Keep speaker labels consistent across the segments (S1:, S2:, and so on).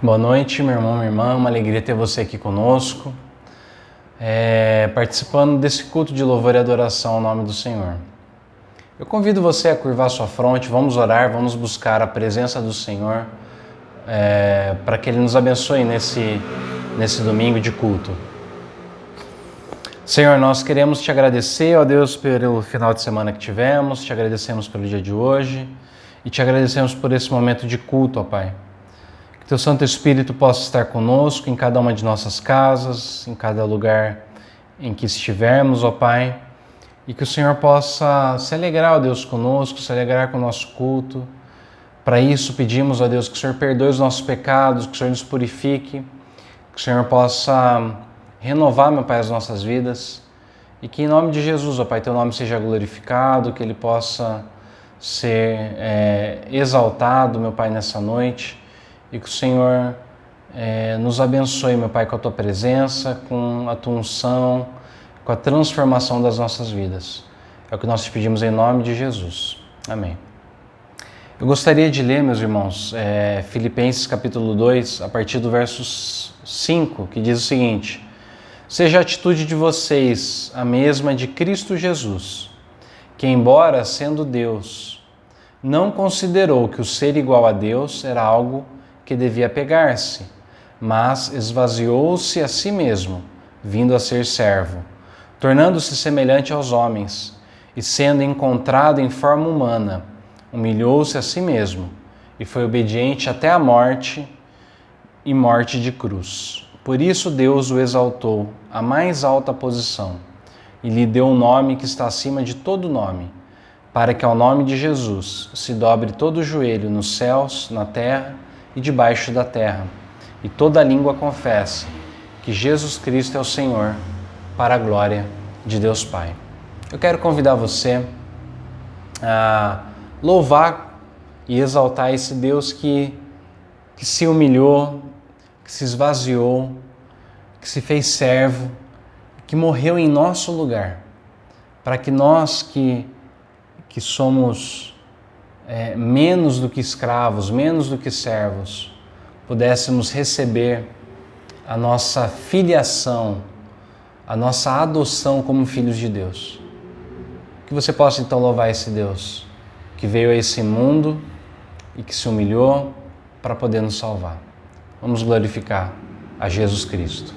S1: Boa noite, meu irmão, minha irmã, uma alegria ter você aqui conosco, participando desse culto de louvor e adoração ao nome do Senhor. Eu convido você a curvar sua fronte, vamos orar, vamos buscar a presença do Senhor, para que Ele nos abençoe nesse domingo de culto. Senhor, nós queremos te agradecer, ó Deus, pelo final de semana que tivemos, te agradecemos pelo dia de hoje e te agradecemos por esse momento de culto, ó Pai. Que Teu Santo Espírito possa estar conosco em cada uma de nossas casas, em cada lugar em que estivermos, ó Pai, e que o Senhor possa se alegrar, ó Deus, conosco, se alegrar com o nosso culto. Para isso pedimos, ó Deus, que o Senhor perdoe os nossos pecados, que o Senhor nos purifique, que o Senhor possa renovar, meu Pai, as nossas vidas e que em nome de Jesus, ó Pai, Teu nome seja glorificado, que Ele possa ser exaltado, meu Pai, nessa noite. E que o Senhor nos abençoe, meu Pai, com a Tua presença, com a Tua unção, com a transformação das nossas vidas. É o que nós te pedimos em nome de Jesus. Amém. Eu gostaria de ler, meus irmãos, Filipenses capítulo 2, a partir do verso 5, que diz o seguinte: seja a atitude de vocês a mesma de Cristo Jesus, que embora sendo Deus, não considerou que o ser igual a Deus era algo que devia pegar-se, mas esvaziou-se a si mesmo, vindo a ser servo, tornando-se semelhante aos homens, e sendo encontrado em forma humana, humilhou-se a si mesmo, e foi obediente até a morte e morte de cruz. Por isso Deus o exaltou à mais alta posição, e lhe deu um nome que está acima de todo nome, para que ao nome de Jesus se dobre todo o joelho nos céus, na terra e debaixo da terra, e toda língua confesse que Jesus Cristo é o Senhor, para a glória de Deus Pai. Eu quero convidar você a louvar e exaltar esse Deus que se humilhou, que se esvaziou, que se fez servo, que morreu em nosso lugar, para que nós que somos menos do que escravos, menos do que servos, pudéssemos receber a nossa filiação, a nossa adoção como filhos de Deus. Que você possa então louvar esse Deus que veio a esse mundo e que se humilhou para poder nos salvar. Vamos glorificar a Jesus Cristo.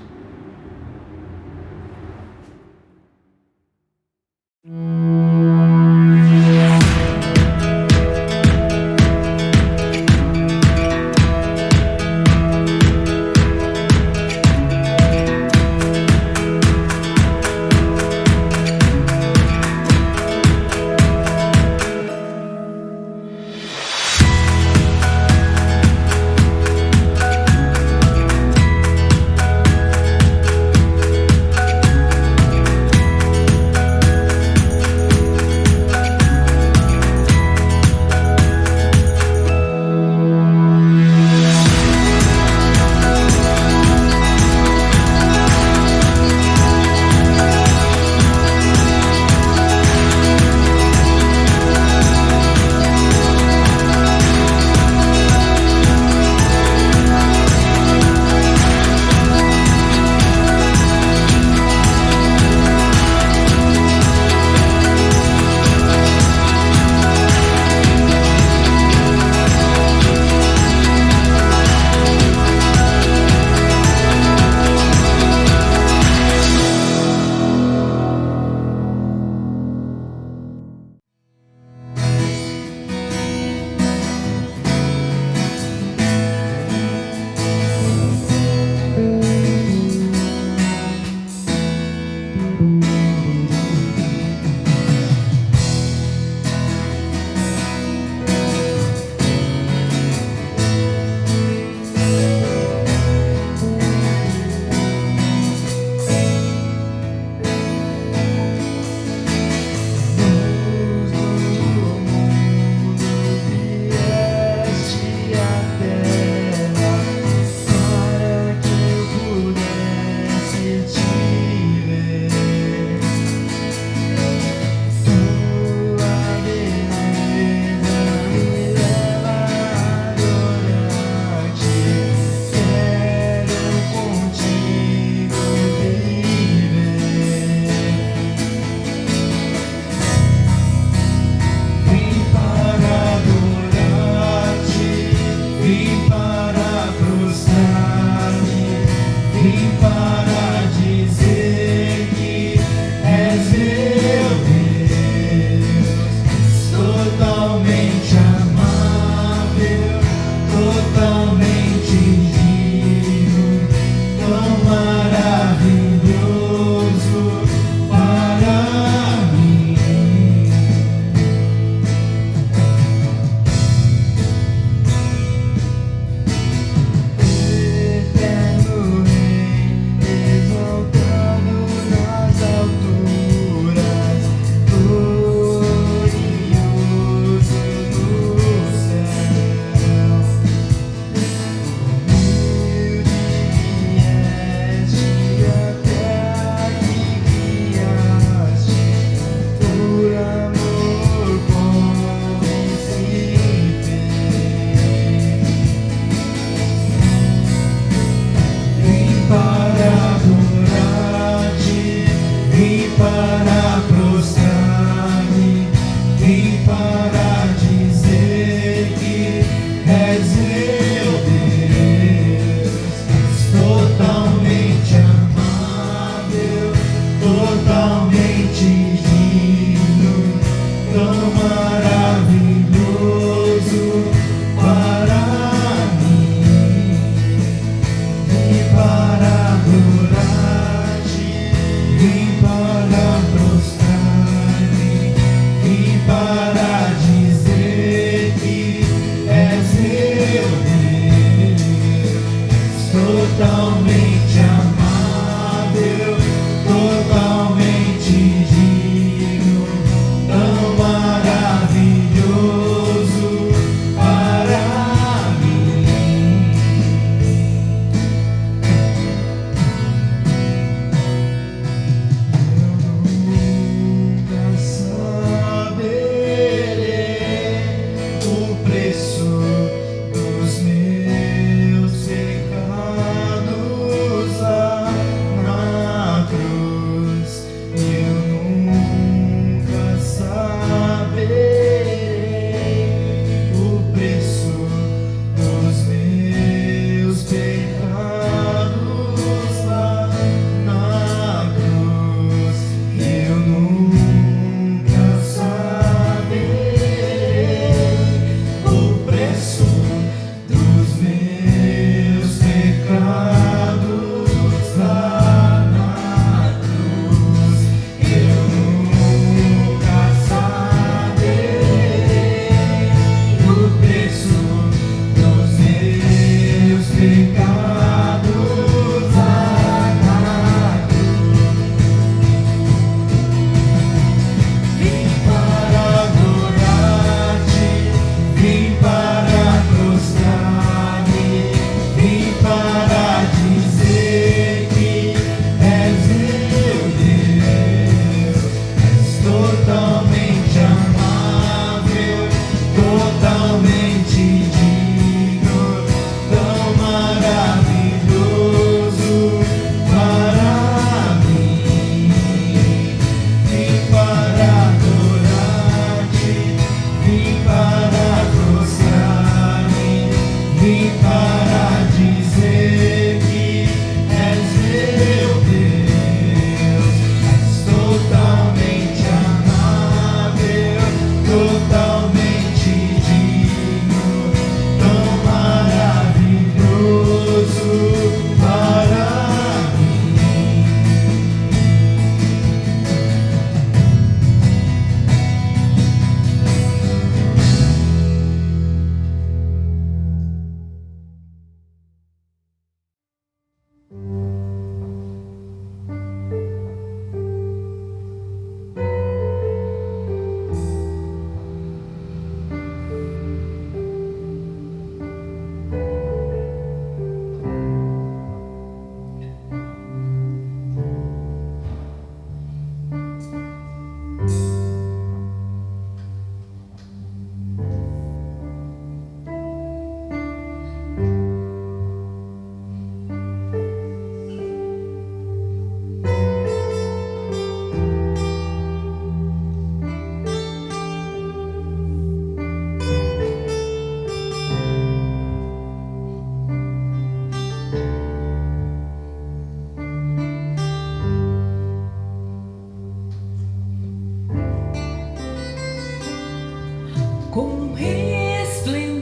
S2: Com resplendor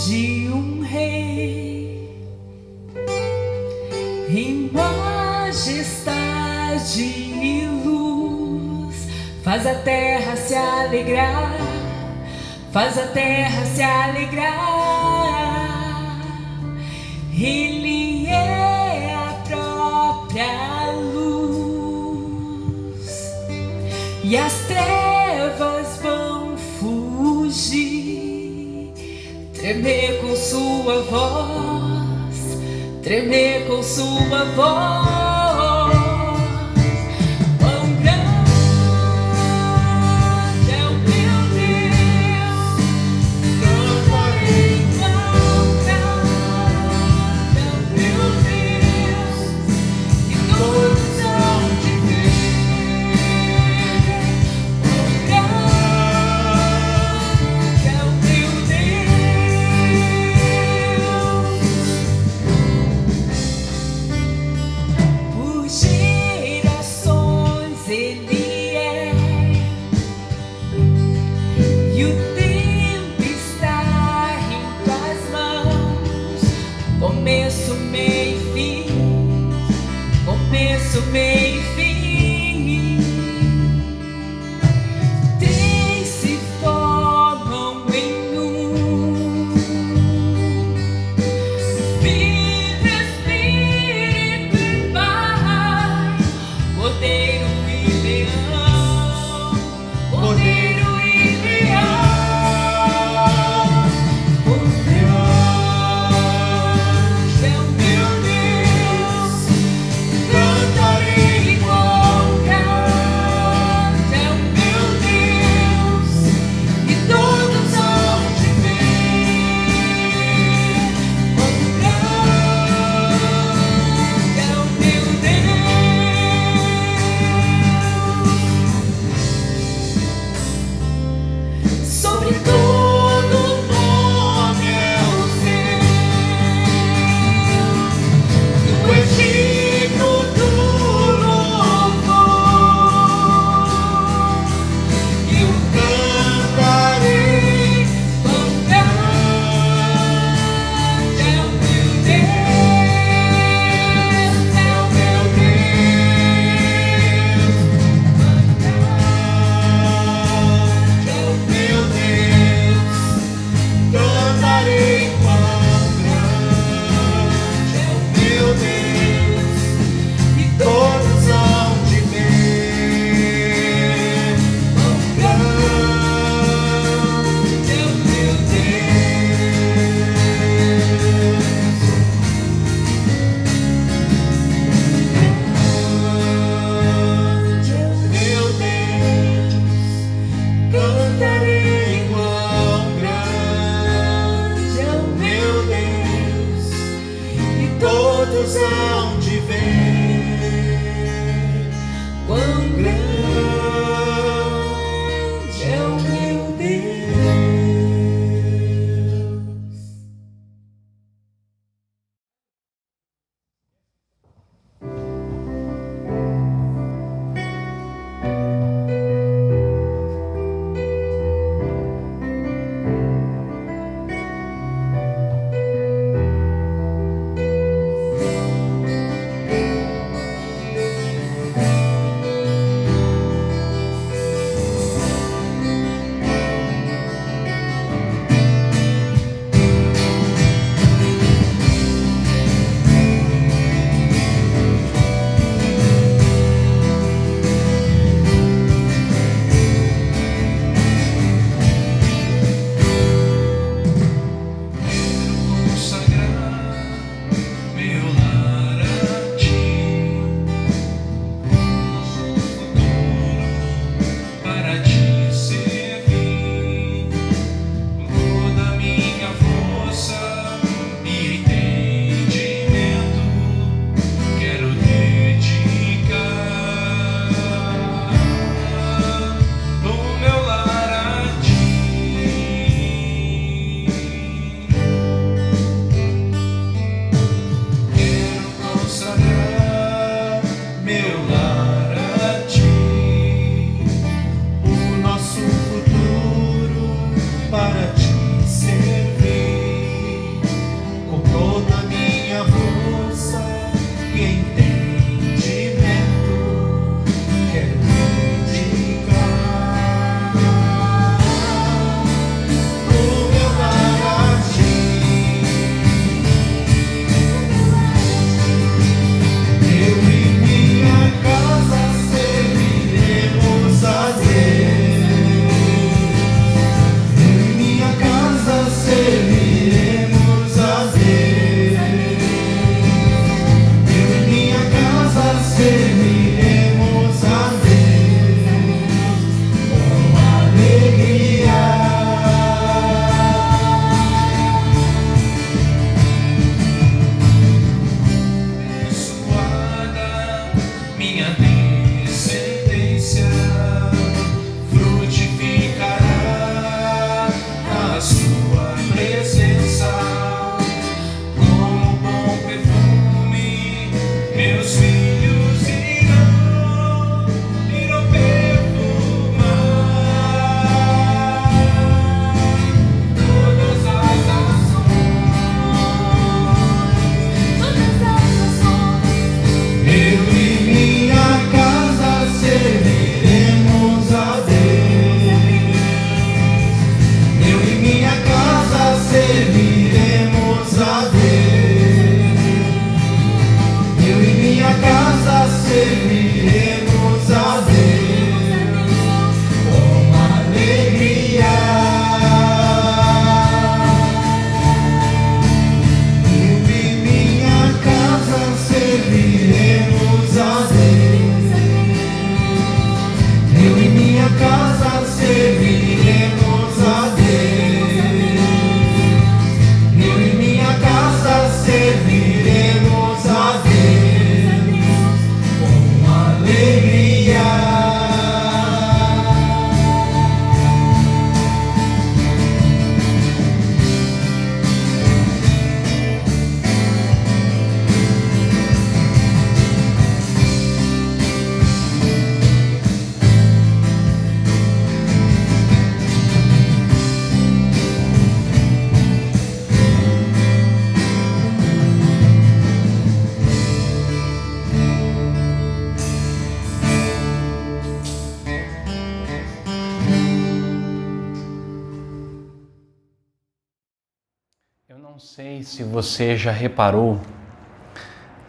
S2: de um rei, em majestade e luz, faz a terra se alegrar, faz a terra se alegrar. Ele é a própria luz, e as trevas vão fugir, tremer com sua voz, tremer com sua voz. Quão grande é o meu Deus, cantarei. Quão grande é o meu Deus, e todos hão de ver. Começo, meio e fim, começo, meio e fim. Três se formam em um: Filho, Espírito e Pai, Cordeiro e Leão, Cordeiro e Leão. Todos hão de ver quão grande é o meu Deus.
S1: não sei se você já reparou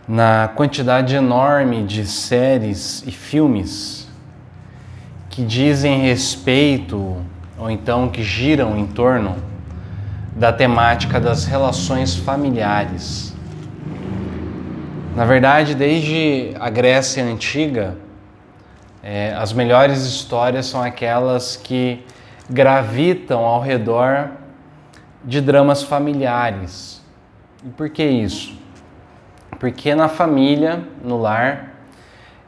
S1: na quantidade enorme de séries e filmes que dizem respeito ou então que giram em torno da temática das relações familiares. Na verdade, desde a Grécia Antiga, as melhores histórias são aquelas que gravitam ao redor de dramas familiares. E por que isso? Porque na família, no lar,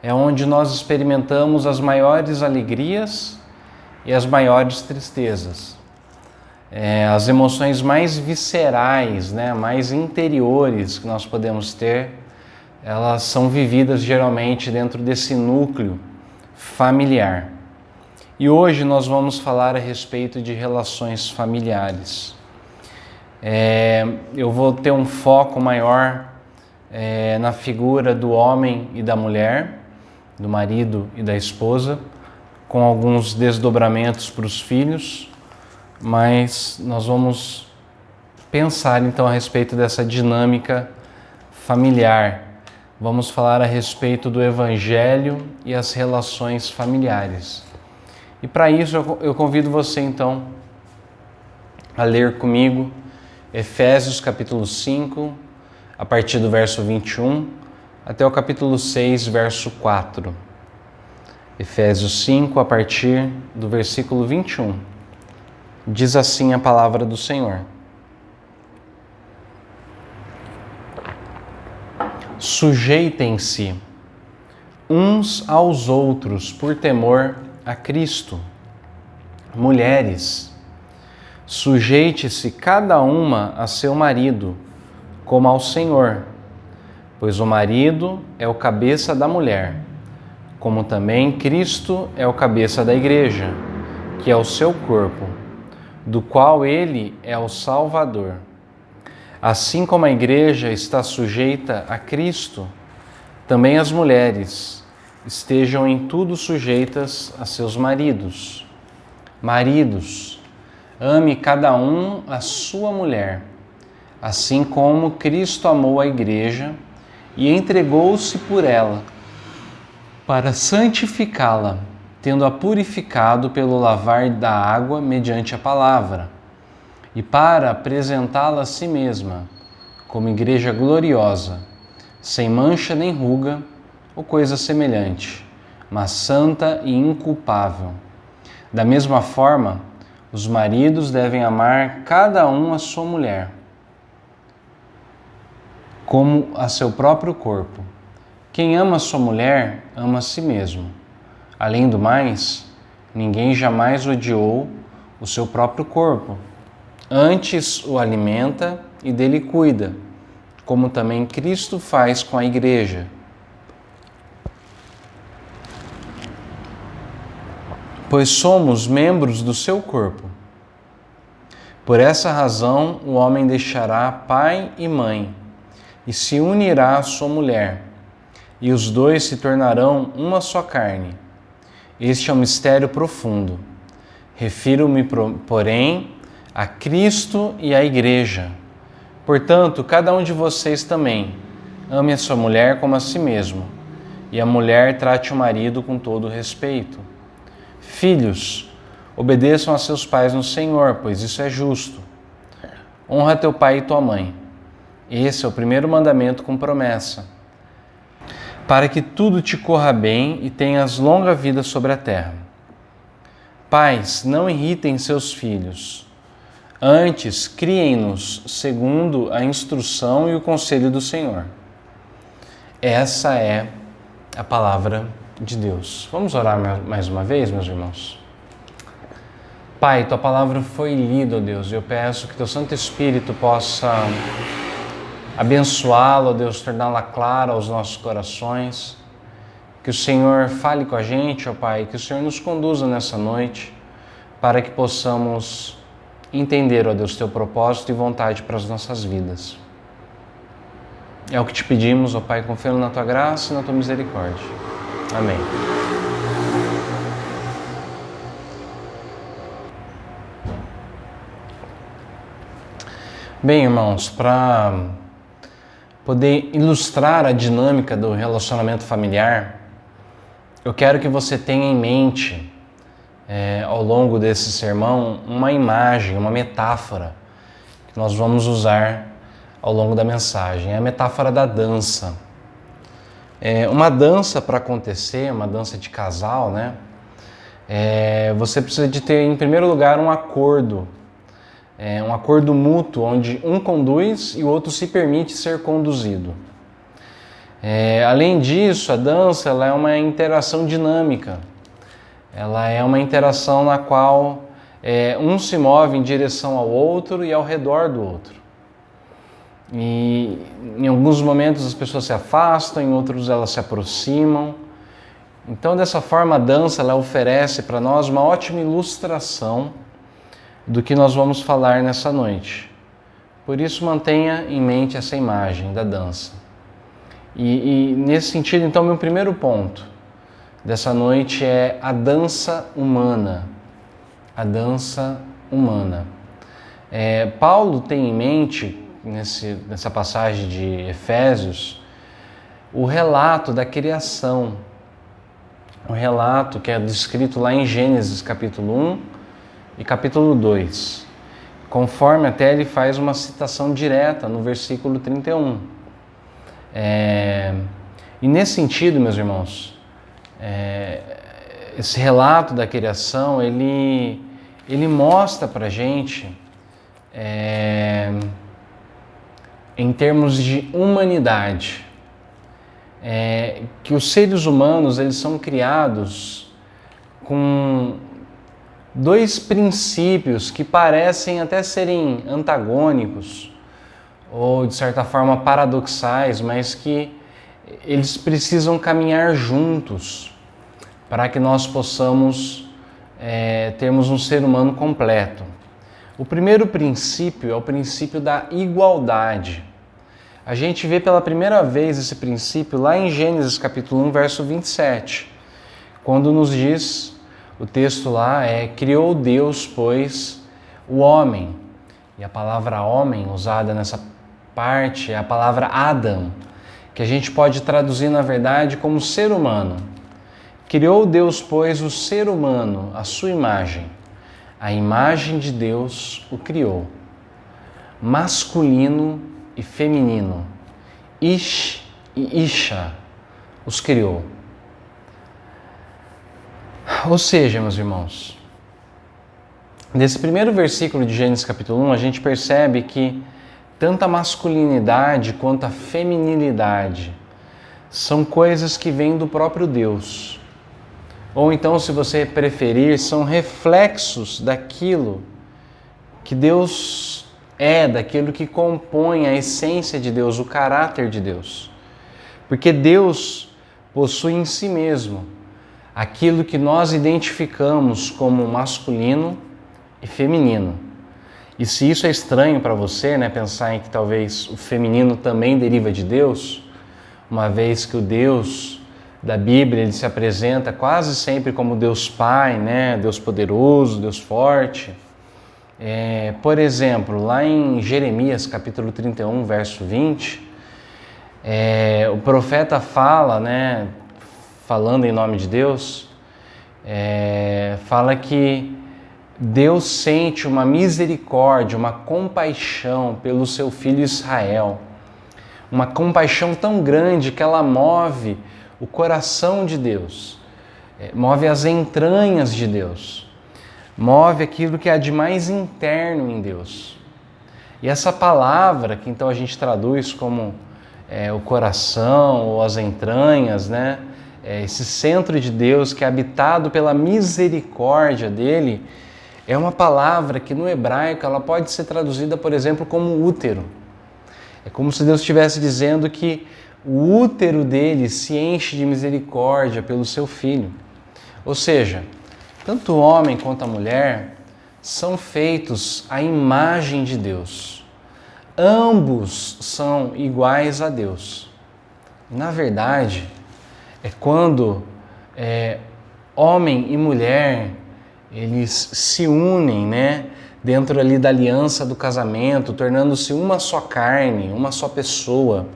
S1: é onde nós experimentamos as maiores alegrias e as maiores tristezas. As emoções mais viscerais, mais interiores que nós podemos ter, elas são vividas geralmente dentro desse núcleo familiar. E hoje nós vamos falar a respeito de relações familiares. Eu vou ter um foco maior na figura do homem e da mulher, do marido e da esposa, com alguns desdobramentos para os filhos, mas nós vamos pensar então a respeito dessa dinâmica familiar. Vamos falar a respeito do Evangelho e as relações familiares. E para isso eu convido você então a ler comigo Efésios capítulo 5, a partir do verso 21, até o capítulo 6, verso 4. Efésios 5, a partir do versículo 21. Diz assim a palavra do Senhor. Sujeitem-se uns aos outros por temor a Cristo. Mulheres, sujeite-se cada uma a seu marido, como ao Senhor, pois o marido é o cabeça da mulher, como também Cristo é o cabeça da igreja, que é o seu corpo, do qual ele é o Salvador. Assim como a igreja está sujeita a Cristo, também as mulheres estejam em tudo sujeitas a seus maridos. Maridos, ame cada um a sua mulher, assim como Cristo amou a igreja e entregou-se por ela, para santificá-la, tendo-a purificado pelo lavar da água mediante a palavra, e para apresentá-la a si mesma, como igreja gloriosa, sem mancha nem ruga ou coisa semelhante, mas santa e inculpável. Da mesma forma, os maridos devem amar cada um a sua mulher, como a seu próprio corpo. Quem ama a sua mulher, ama a si mesmo. Além do mais, ninguém jamais odiou o seu próprio corpo. Antes o alimenta e dele cuida, como também Cristo faz com a igreja. Pois somos membros do seu corpo. Por essa razão, o homem deixará pai e mãe e se unirá à sua mulher, e os dois se tornarão uma só carne. Este é um mistério profundo. Refiro-me, porém, a Cristo e à igreja. Portanto, cada um de vocês também ame a sua mulher como a si mesmo, e a mulher trate o marido com todo respeito. Filhos, obedeçam a seus pais no Senhor, pois isso é justo. Honra teu pai e tua mãe. Esse é o primeiro mandamento com promessa, para que tudo te corra bem e tenhas longa vida sobre a terra. Pais, não irritem seus filhos. Antes, criem-nos segundo a instrução e o conselho do Senhor. Essa é a palavra de Deus. Vamos orar mais uma vez, meus irmãos? Pai, tua palavra foi lida, ó Deus, e eu peço que teu Santo Espírito possa abençoá-la, ó Deus, torná-la clara aos nossos corações. Que o Senhor fale com a gente, ó Pai, que o Senhor nos conduza nessa noite, para que possamos entender, ó Deus, teu propósito e vontade para as nossas vidas. É o que te pedimos, ó Pai, confiando na tua graça e na tua misericórdia. Amém. Bem, irmãos, para poder ilustrar a dinâmica do relacionamento familiar, eu quero que você tenha em mente, ao longo desse sermão, uma imagem, uma metáfora que nós vamos usar ao longo da mensagem. É a metáfora da dança. Uma dança, para acontecer, uma dança de casal, né? Você precisa de ter, em primeiro lugar, um acordo mútuo, onde um conduz e o outro se permite ser conduzido. Além disso, a dança ela é uma interação dinâmica. Ela é uma interação na qual um se move em direção ao outro e ao redor do outro. E em alguns momentos as pessoas se afastam, em outros elas se aproximam. Então, dessa forma, a dança ela oferece para nós uma ótima ilustração do que nós vamos falar nessa noite. Por isso, mantenha em mente essa imagem da dança. E nesse sentido, então, meu primeiro ponto dessa noite é a dança humana. A dança humana. Paulo tem em mente, nessa passagem de Efésios, o relato da criação. O relato que é descrito lá em Gênesis capítulo 1 e capítulo 2. Conforme até ele faz uma citação direta no versículo 31. E nesse sentido, meus irmãos, esse relato da criação, ele mostra para a gente, em termos de humanidade, que os seres humanos eles são criados com dois princípios que parecem até serem antagônicos ou de certa forma paradoxais, mas que eles precisam caminhar juntos para que nós possamos termos um ser humano completo. O primeiro princípio é o princípio da igualdade. A gente vê pela primeira vez esse princípio lá em Gênesis capítulo 1, verso 27, quando nos diz, o texto lá criou Deus, pois, o homem. E a palavra homem usada nessa parte é a palavra Adam, que a gente pode traduzir na verdade como ser humano. Criou Deus, pois, o ser humano, a sua imagem. A imagem de Deus o criou. Masculino e feminino, Ish e Isha, os criou. Ou seja, meus irmãos, nesse primeiro versículo de Gênesis capítulo 1, a gente percebe que tanto a masculinidade quanto a feminilidade são coisas que vêm do próprio Deus. Ou então, se você preferir, são reflexos daquilo que Deus daquilo que compõe a essência de Deus, o caráter de Deus. Porque Deus possui em si mesmo aquilo que nós identificamos como masculino e feminino. E se isso é estranho para você, pensar em que talvez o feminino também deriva de Deus, uma vez que o Deus da Bíblia ele se apresenta quase sempre como Deus Pai, Deus poderoso, Deus forte. Por exemplo, lá em Jeremias capítulo 31, verso 20, o profeta fala, falando em nome de Deus, fala que Deus sente uma misericórdia, uma compaixão pelo seu filho Israel, uma compaixão tão grande que ela move o coração de Deus, move as entranhas de Deus, move aquilo que há de mais interno em Deus. E essa palavra, que então a gente traduz como o coração ou as entranhas, esse centro de Deus que é habitado pela misericórdia dele, é uma palavra que no hebraico ela pode ser traduzida, por exemplo, como útero. É como se Deus estivesse dizendo que o útero dele se enche de misericórdia pelo seu filho. Ou seja, tanto o homem quanto a mulher são feitos à imagem de Deus. Ambos são iguais a Deus. Na verdade, é quando homem e mulher eles se unem, dentro ali da aliança do casamento, tornando-se uma só carne, uma só pessoa.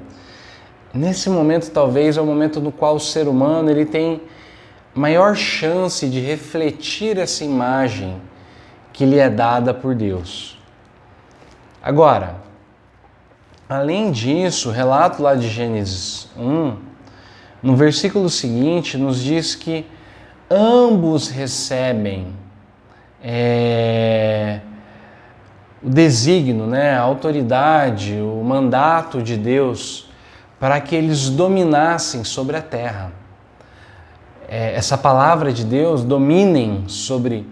S1: Nesse momento, talvez, é o momento no qual o ser humano ele tem maior chance de refletir essa imagem que lhe é dada por Deus. Agora, além disso, o relato lá de Gênesis 1, no versículo seguinte, nos diz que ambos recebem o desígnio, a autoridade, o mandato de Deus para que eles dominassem sobre a terra. Essa palavra de Deus, dominem sobre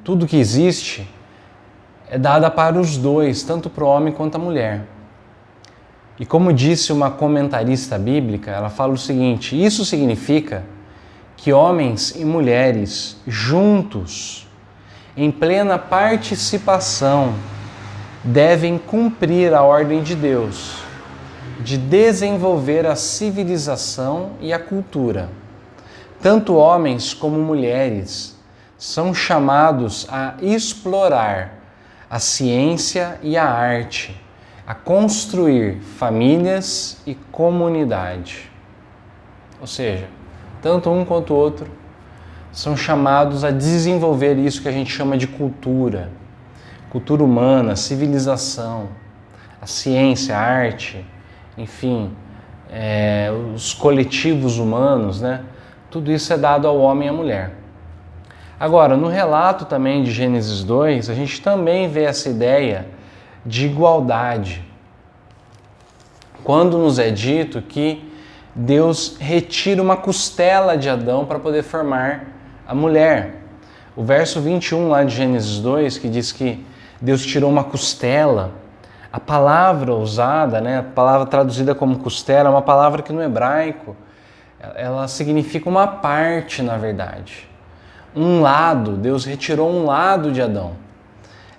S1: tudo que existe, é dada para os dois, tanto para o homem quanto a mulher. E como disse uma comentarista bíblica, ela fala o seguinte: isso significa que homens e mulheres juntos, em plena participação, devem cumprir a ordem de Deus de desenvolver a civilização e a cultura. Tanto homens como mulheres são chamados a explorar a ciência e a arte, a construir famílias e comunidade. Ou seja, tanto um quanto o outro são chamados a desenvolver isso que a gente chama de cultura humana, civilização, a ciência, a arte, enfim, os coletivos humanos, Tudo isso é dado ao homem e à mulher. Agora, no relato também de Gênesis 2, a gente também vê essa ideia de igualdade. Quando nos é dito que Deus retira uma costela de Adão para poder formar a mulher. O verso 21 lá de Gênesis 2, que diz que Deus tirou uma costela, a palavra usada, a palavra traduzida como costela, é uma palavra que no hebraico, ela significa uma parte, na verdade. Um lado, Deus retirou um lado de Adão.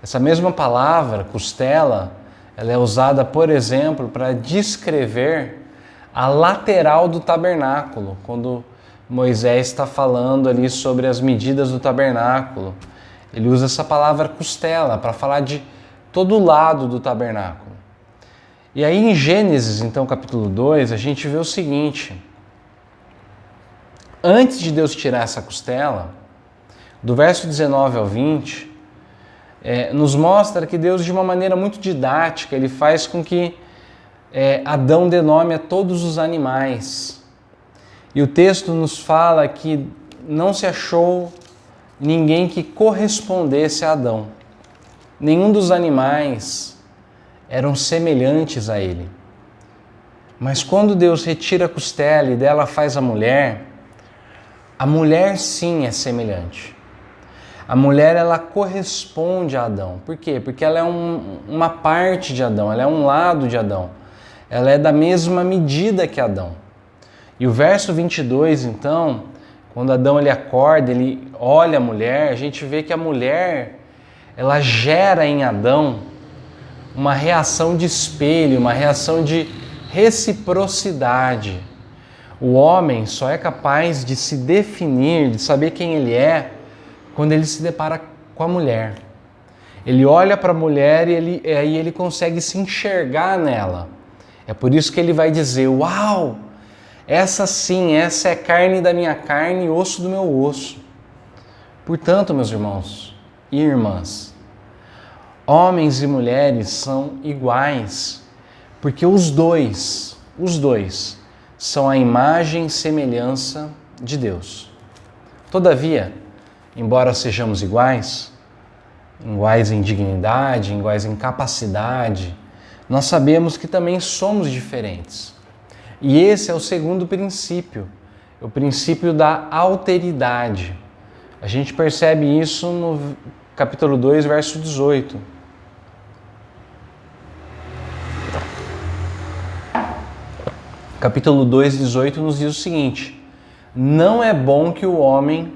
S1: Essa mesma palavra, costela, ela é usada, por exemplo, para descrever a lateral do tabernáculo, quando Moisés está falando ali sobre as medidas do tabernáculo. Ele usa essa palavra costela para falar de todo o lado do tabernáculo. E aí em Gênesis, então, capítulo 2, a gente vê o seguinte: antes de Deus tirar essa costela, do verso 19 ao 20, nos mostra que Deus, de uma maneira muito didática, ele faz com que Adão dê nome a todos os animais. E o texto nos fala que não se achou ninguém que correspondesse a Adão. Nenhum dos animais eram semelhantes a ele. Mas quando Deus retira a costela e dela faz a mulher sim é semelhante. A mulher, ela corresponde a Adão. Por quê? Porque ela é uma parte de Adão, ela é um lado de Adão. Ela é da mesma medida que Adão. E o verso 22, então, quando Adão ele acorda, ele olha a mulher, a gente vê que a mulher, ela gera em Adão uma reação de espelho, uma reação de reciprocidade. O homem só é capaz de se definir, de saber quem ele é, quando ele se depara com a mulher. Ele olha para a mulher e aí ele consegue se enxergar nela. É por isso que ele vai dizer: uau, essa sim, essa é carne da minha carne e osso do meu osso. Portanto, meus irmãos e irmãs, homens e mulheres são iguais, porque os dois são a imagem e semelhança de Deus. Todavia, embora sejamos iguais em dignidade, iguais em capacidade, nós sabemos que também somos diferentes. E esse é o segundo princípio, o princípio da alteridade. A gente percebe isso no capítulo 2, verso 18. Capítulo 2, 18 nos diz o seguinte: não é bom que o homem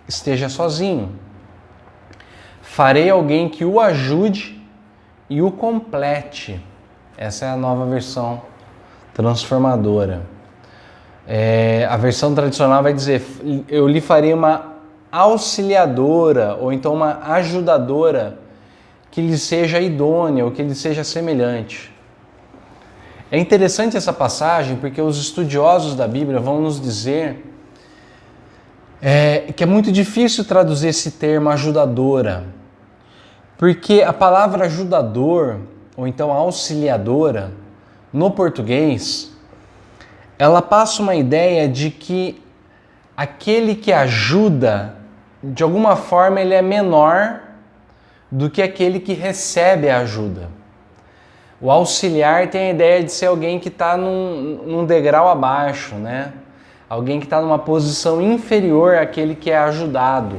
S1: esteja sozinho. Farei alguém que o ajude e o complete. Essa é a nova versão transformadora. A versão tradicional vai dizer: eu lhe farei uma auxiliadora ou então uma ajudadora que lhe seja idônea ou que lhe seja semelhante. É interessante essa passagem porque os estudiosos da Bíblia vão nos dizer que é muito difícil traduzir esse termo ajudadora, porque a palavra ajudador ou então auxiliadora no português, ela passa uma ideia de que aquele que ajuda, de alguma forma, ele é menor do que aquele que recebe a ajuda. O auxiliar tem a ideia de ser alguém que está num degrau abaixo, né? Alguém que está numa posição inferior àquele que é ajudado.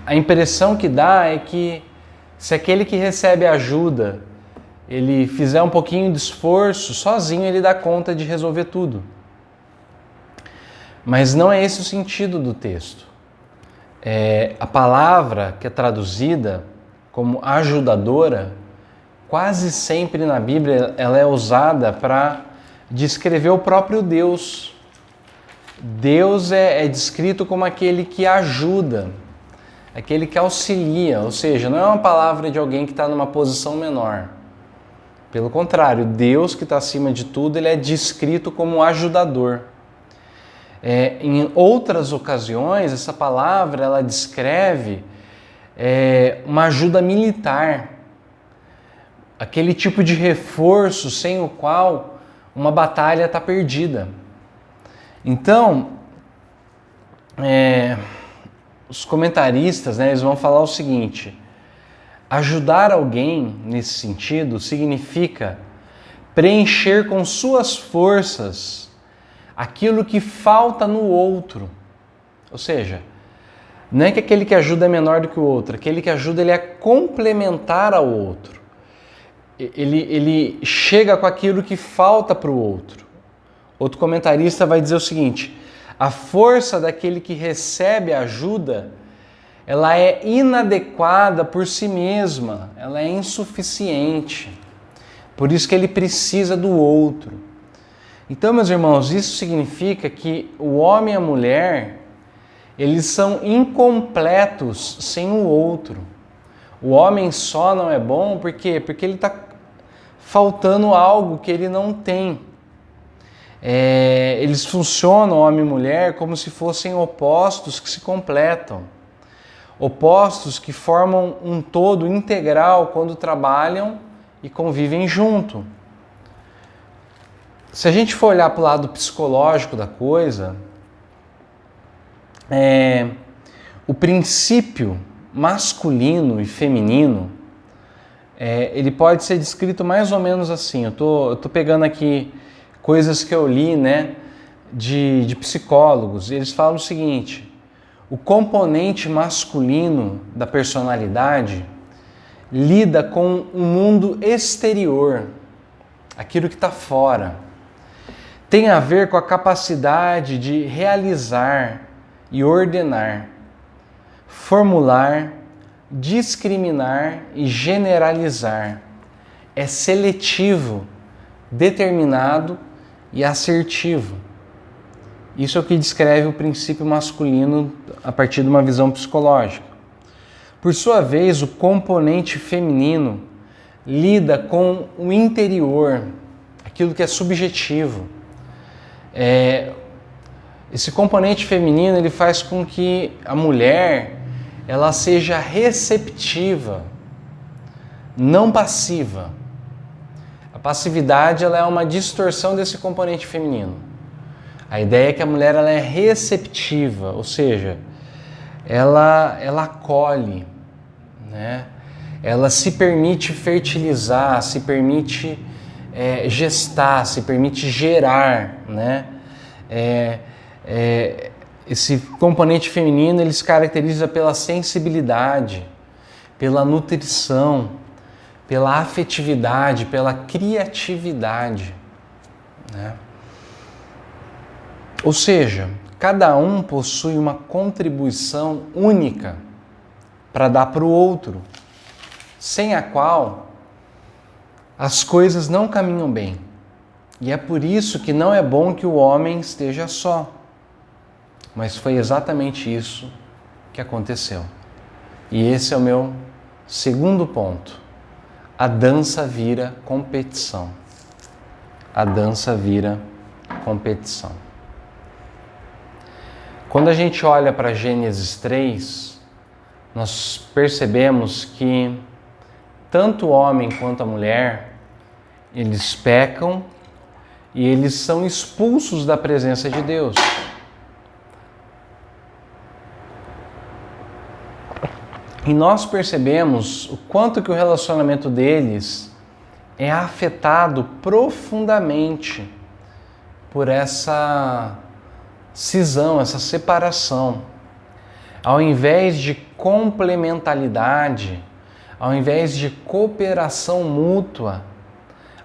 S1: A impressão que dá é que se aquele que recebe ajuda, ele fizer um pouquinho de esforço, sozinho ele dá conta de resolver tudo. Mas não é esse o sentido do texto. A palavra que é traduzida como ajudadora, quase sempre na Bíblia ela é usada para descrever o próprio Deus. Deus é descrito como aquele que ajuda, aquele que auxilia, ou seja, não é uma palavra de alguém que está numa posição menor. Pelo contrário, Deus que está acima de tudo, ele é descrito como ajudador. Em outras ocasiões, essa palavra ela descreve uma ajuda militar, aquele tipo de reforço sem o qual uma batalha está perdida. Então, os comentaristas, né, eles vão falar o seguinte: ajudar alguém nesse sentido significa preencher com suas forças aquilo que falta no outro. Ou seja, não é que aquele que ajuda é menor do que o outro, aquele que ajuda ele é complementar ao outro. Ele chega com aquilo que falta para o outro. Outro comentarista vai dizer o seguinte: a força daquele que recebe ajuda, ela é inadequada por si mesma, ela é insuficiente. Por isso que ele precisa do outro. Então, meus irmãos, isso significa que o homem e a mulher, eles são incompletos sem o outro. O homem só não é bom, por quê? Porque ele está faltando algo que ele não tem. Eles funcionam, homem e mulher, como se fossem opostos que se completam. Opostos que formam um todo integral quando trabalham e convivem junto. Se a gente for olhar para o lado psicológico da coisa, o princípio masculino e feminino, ele pode ser descrito mais ou menos assim. Eu tô pegando aqui coisas que eu li, né, de psicólogos. Eles falam o seguinte: o componente masculino da personalidade lida com o mundo exterior, aquilo que está fora. Tem a ver com a capacidade de realizar e ordenar, formular, discriminar e generalizar. É seletivo, determinado e assertivo. Isso é o que descreve o princípio masculino a partir de uma visão psicológica. Por sua vez, o componente feminino lida com o interior, aquilo que é subjetivo. Esse componente feminino ele faz com que a mulher ela seja receptiva, não passiva. A passividade ela é uma distorção desse componente feminino. A ideia é que a mulher ela é receptiva, ou seja, ela acolhe, né? Ela se permite fertilizar, se permite gestar, se permite gerar, né? Esse componente feminino ele se caracteriza pela sensibilidade, pela nutrição, pela afetividade, pela criatividade, né? Ou seja, cada um possui uma contribuição única para dar para o outro, sem a qual as coisas não caminham bem. E é por isso que não é bom que o homem esteja só. Mas foi exatamente isso que aconteceu. E esse é o meu segundo ponto. A dança vira competição. A dança vira competição. Quando a gente olha para Gênesis 3, nós percebemos que tanto o homem quanto a mulher, eles pecam e eles são expulsos da presença de Deus. E nós percebemos o quanto que o relacionamento deles é afetado profundamente por essa cisão, essa separação. Ao invés de complementaridade, ao invés de cooperação mútua,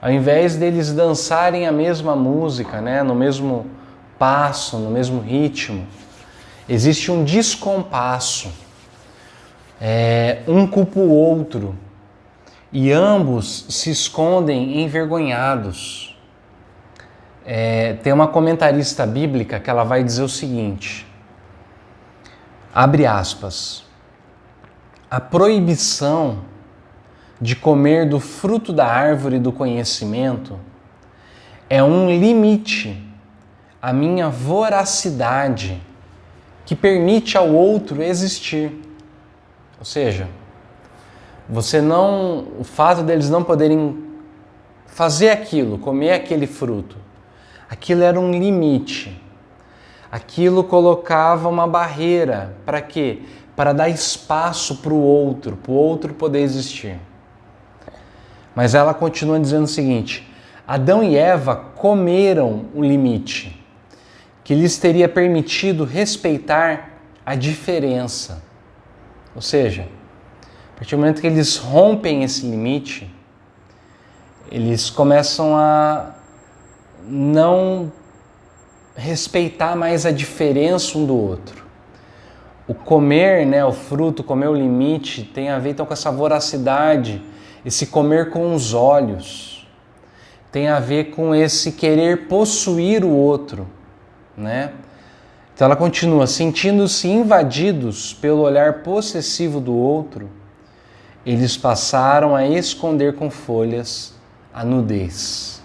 S1: ao invés deles dançarem a mesma música, né, no mesmo passo, no mesmo ritmo, existe um descompasso. Um culpa o outro e ambos se escondem envergonhados. Tem uma comentarista bíblica que ela vai dizer o seguinte, abre aspas, a proibição de comer do fruto da árvore do conhecimento é um limite à minha voracidade que permite ao outro existir. Ou seja, o fato deles não poderem fazer aquilo, comer aquele fruto, aquilo era um limite. Aquilo colocava uma barreira. Para quê? Para dar espaço para o outro poder existir. Mas ela continua dizendo o seguinte, Adão e Eva comeram o limite, que lhes teria permitido respeitar a diferença. Ou seja, a partir do momento que eles rompem esse limite, eles começam a não respeitar mais a diferença um do outro. O comer, né, o fruto, comer o limite, tem a ver então com essa voracidade, esse comer com os olhos. Tem a ver com esse querer possuir o outro, né? Então ela continua, sentindo-se invadidos pelo olhar possessivo do outro, eles passaram a esconder com folhas a nudez.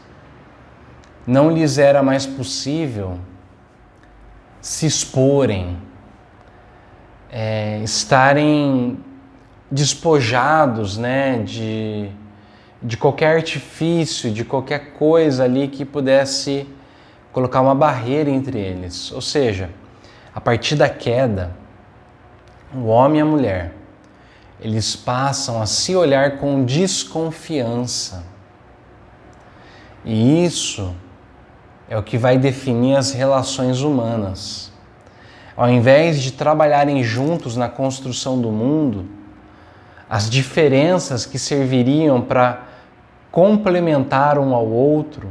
S1: Não lhes era mais possível se exporem, estarem despojados, né, de qualquer artifício, de qualquer coisa ali que pudesse colocar uma barreira entre eles. Ou seja, a partir da queda, o homem e a mulher, eles passam a se olhar com desconfiança. E isso é o que vai definir as relações humanas. Ao invés de trabalharem juntos na construção do mundo, as diferenças que serviriam para complementar um ao outro,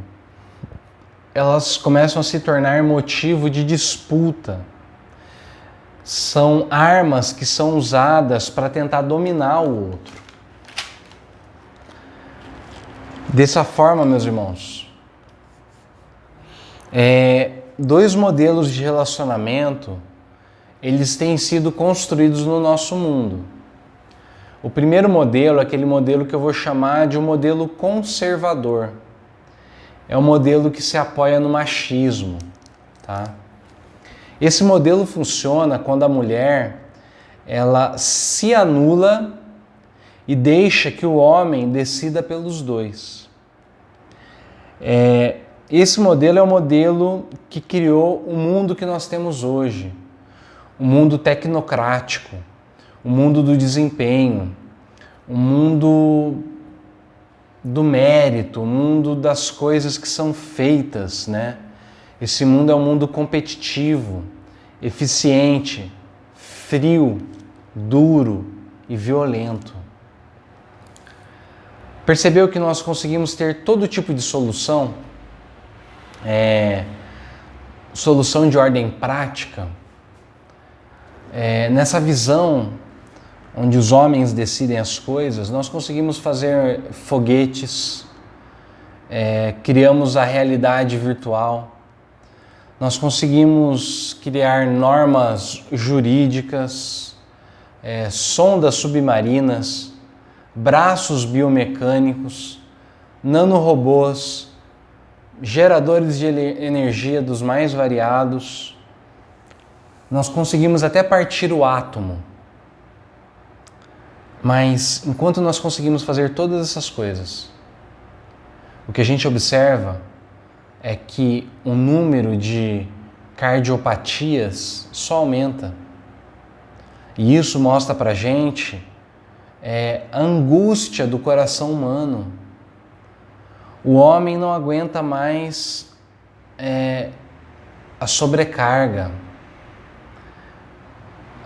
S1: elas começam a se tornar motivo de disputa. São armas que são usadas para tentar dominar o outro. Dessa forma, meus irmãos, dois modelos de relacionamento, eles têm sido construídos no nosso mundo. O primeiro modelo é aquele modelo que eu vou chamar de um modelo conservador. É um modelo que se apoia no machismo, tá? Esse modelo funciona quando a mulher, ela se anula e deixa que o homem decida pelos dois. Esse modelo é o modelo que criou o mundo que nós temos hoje. O mundo tecnocrático, o mundo do desempenho, o mundo do mérito, o mundo das coisas que são feitas, né? Esse mundo é um mundo competitivo, eficiente, frio, duro e violento. Percebeu que nós conseguimos ter todo tipo de solução? Solução de ordem prática? Nessa visão onde os homens decidem as coisas, nós conseguimos fazer foguetes, criamos a realidade virtual, nós conseguimos criar normas jurídicas, sondas submarinas, braços biomecânicos, nanorobôs, geradores de energia dos mais variados. Nós conseguimos até partir o átomo. Mas enquanto nós conseguimos fazer todas essas coisas, o que a gente observa é que o número de cardiopatias só aumenta. E isso mostra pra gente a angústia do coração humano. O homem não aguenta mais a sobrecarga.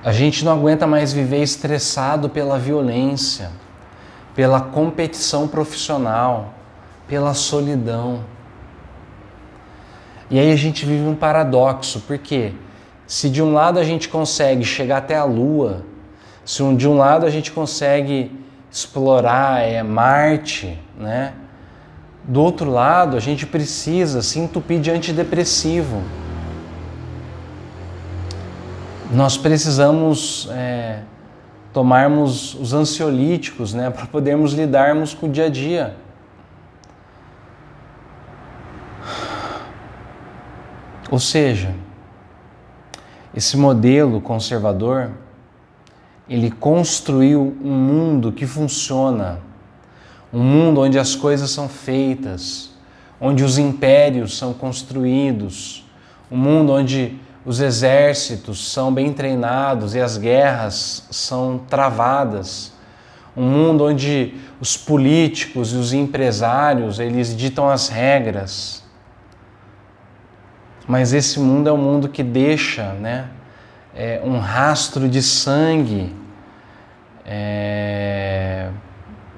S1: A gente não aguenta mais viver estressado pela violência, pela competição profissional, pela solidão. E aí a gente vive um paradoxo, porque se de um lado a gente consegue chegar até a Lua, se de um lado a gente consegue explorar Marte, né? Do outro lado a gente precisa se entupir de antidepressivo. Nós precisamos tomarmos os ansiolíticos, né, para podermos lidarmos com o dia a dia. Ou seja, esse modelo conservador, ele construiu um mundo que funciona, um mundo onde as coisas são feitas, onde os impérios são construídos, um mundo onde os exércitos são bem treinados e as guerras são travadas, um mundo onde os políticos e os empresários, eles ditam as regras. Mas esse mundo é um mundo que deixa, né, um rastro de sangue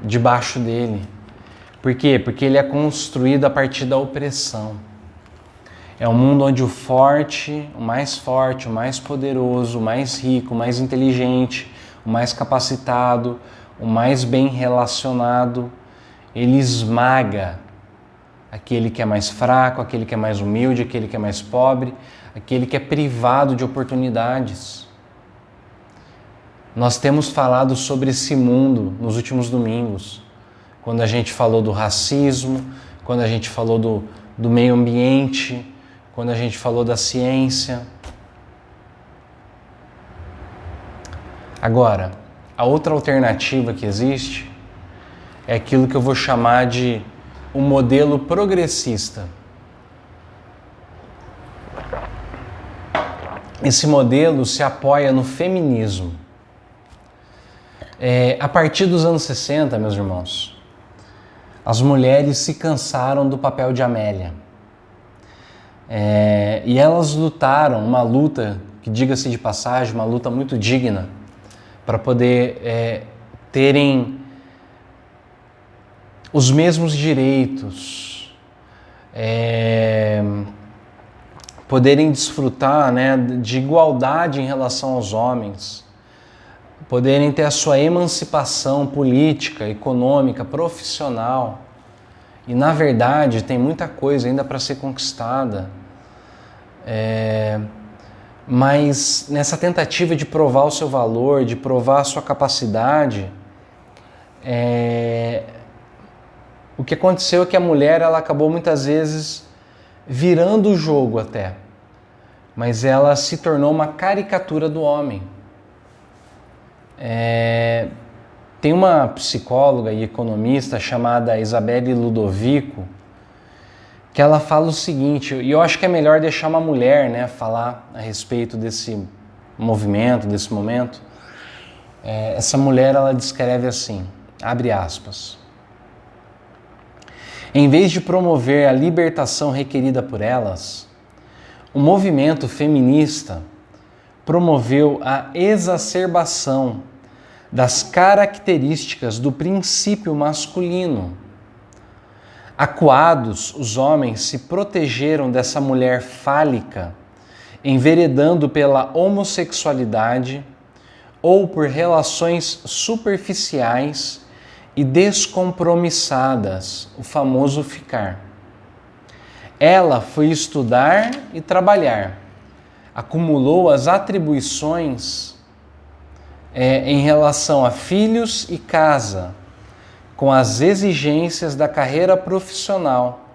S1: debaixo dele. Por quê? Porque ele é construído a partir da opressão. É um mundo onde o forte, o mais poderoso, o mais rico, o mais inteligente, o mais capacitado, o mais bem relacionado, ele esmaga aquele que é mais fraco, aquele que é mais humilde, aquele que é mais pobre, aquele que é privado de oportunidades. Nós temos falado sobre esse mundo nos últimos domingos, quando a gente falou do racismo, quando a gente falou do meio ambiente, quando a gente falou da ciência. Agora, a outra alternativa que existe é aquilo que eu vou chamar de o modelo progressista. Esse modelo se apoia no feminismo. A partir dos anos 60, meus irmãos, as mulheres se cansaram do papel de Amélia. E elas lutaram uma luta, que diga-se de passagem, uma luta muito digna, para poder terem os mesmos direitos, poderem desfrutar, né, de igualdade em relação aos homens, poderem ter a sua emancipação política, econômica, profissional. E na verdade tem muita coisa ainda para ser conquistada, mas nessa tentativa de provar o seu valor, de provar a sua capacidade, o que aconteceu é que a mulher, ela acabou muitas vezes virando o jogo até, mas ela se tornou uma caricatura do homem. Tem uma psicóloga e economista chamada Isabelle Ludovico, que ela fala o seguinte, e eu acho que é melhor deixar uma mulher, né, falar a respeito desse movimento, desse momento. Essa mulher, ela descreve assim, abre aspas: em vez de promover a libertação requerida por elas, o movimento feminista promoveu a exacerbação das características do princípio masculino. Acuados, os homens se protegeram dessa mulher fálica, enveredando pela homossexualidade ou por relações superficiais e descompromissadas, o famoso ficar. Ela foi estudar e trabalhar, acumulou as atribuições em relação a filhos e casa, com as exigências da carreira profissional,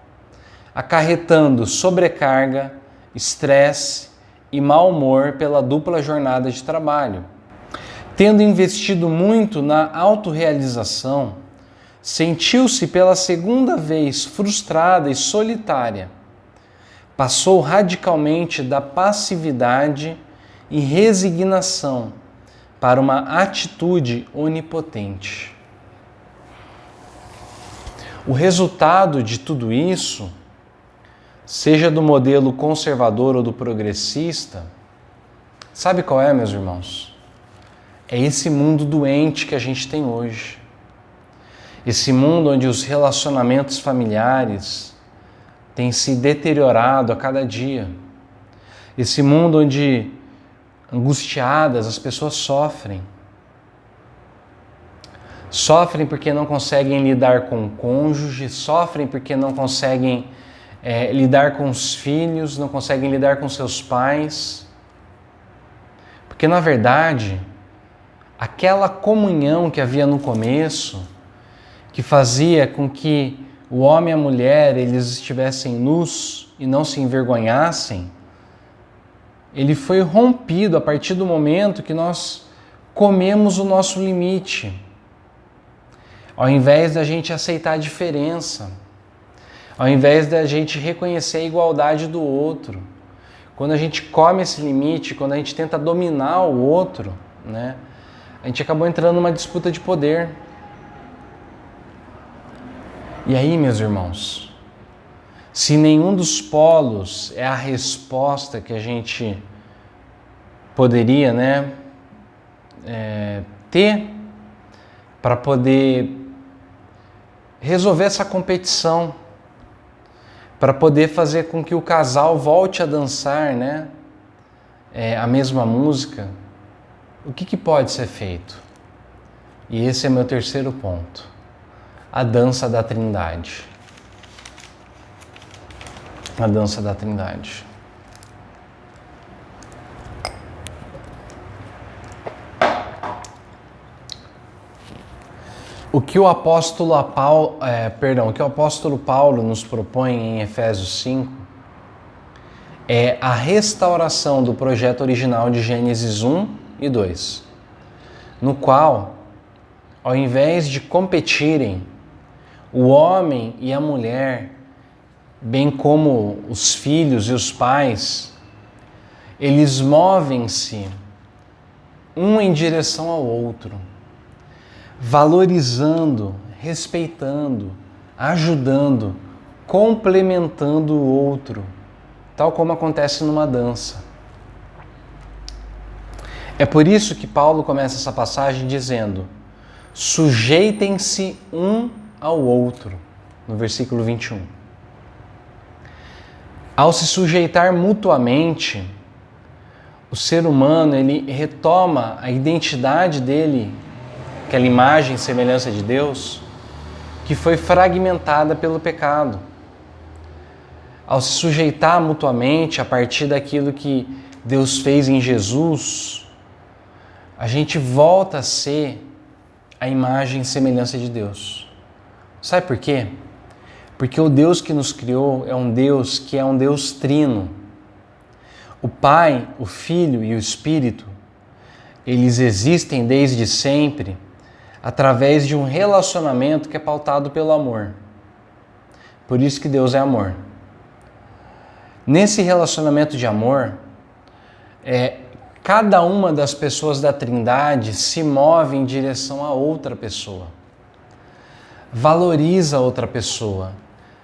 S1: acarretando sobrecarga, estresse e mau humor pela dupla jornada de trabalho. Tendo investido muito na autorrealização, sentiu-se pela segunda vez frustrada e solitária. Passou radicalmente da passividade e resignação para uma atitude onipotente. O resultado de tudo isso, seja do modelo conservador ou do progressista, sabe qual é, meus irmãos? É esse mundo doente que a gente tem hoje. Esse mundo onde os relacionamentos familiares têm se deteriorado a cada dia. Esse mundo onde, angustiadas, as pessoas sofrem. Sofrem porque não conseguem lidar com o cônjuge, sofrem porque não conseguem lidar com os filhos, não conseguem lidar com seus pais. Porque, na verdade, aquela comunhão que havia no começo, que fazia com que o homem e a mulher eles estivessem nus e não se envergonhassem, ele foi rompido a partir do momento que nós comemos o nosso limite. Ao invés da gente aceitar a diferença, ao invés da gente reconhecer a igualdade do outro, quando a gente come esse limite, quando a gente tenta dominar o outro, né, a gente acabou entrando numa disputa de poder. E aí, meus irmãos, se nenhum dos polos é a resposta que a gente poderia, ter para poder resolver essa competição, para poder fazer com que o casal volte a dançar, a mesma música, o que pode ser feito? E esse é meu terceiro ponto. A dança da Trindade. A dança da Trindade. O que o apóstolo Paulo nos propõe em Efésios 5 é a restauração do projeto original de Gênesis 1 e 2, no qual, ao invés de competirem, o homem e a mulher, bem como os filhos e os pais, eles movem-se um em direção ao outro, valorizando, respeitando, ajudando, complementando o outro, tal como acontece numa dança. É por isso que Paulo começa essa passagem dizendo: sujeitem-se um ao outro, no versículo 21. Ao se sujeitar mutuamente, o ser humano ele retoma a identidade dele, aquela imagem e semelhança de Deus, que foi fragmentada pelo pecado. Ao se sujeitar mutuamente a partir daquilo que Deus fez em Jesus, a gente volta a ser a imagem e semelhança de Deus. Sabe por quê? Porque o Deus que nos criou é um Deus que é um Deus trino. O Pai, o Filho e o Espírito, eles existem desde sempre através de um relacionamento que é pautado pelo amor. Por isso que Deus é amor. Nesse relacionamento de amor, cada uma das pessoas da Trindade se move em direção a outra pessoa. Valoriza a outra pessoa,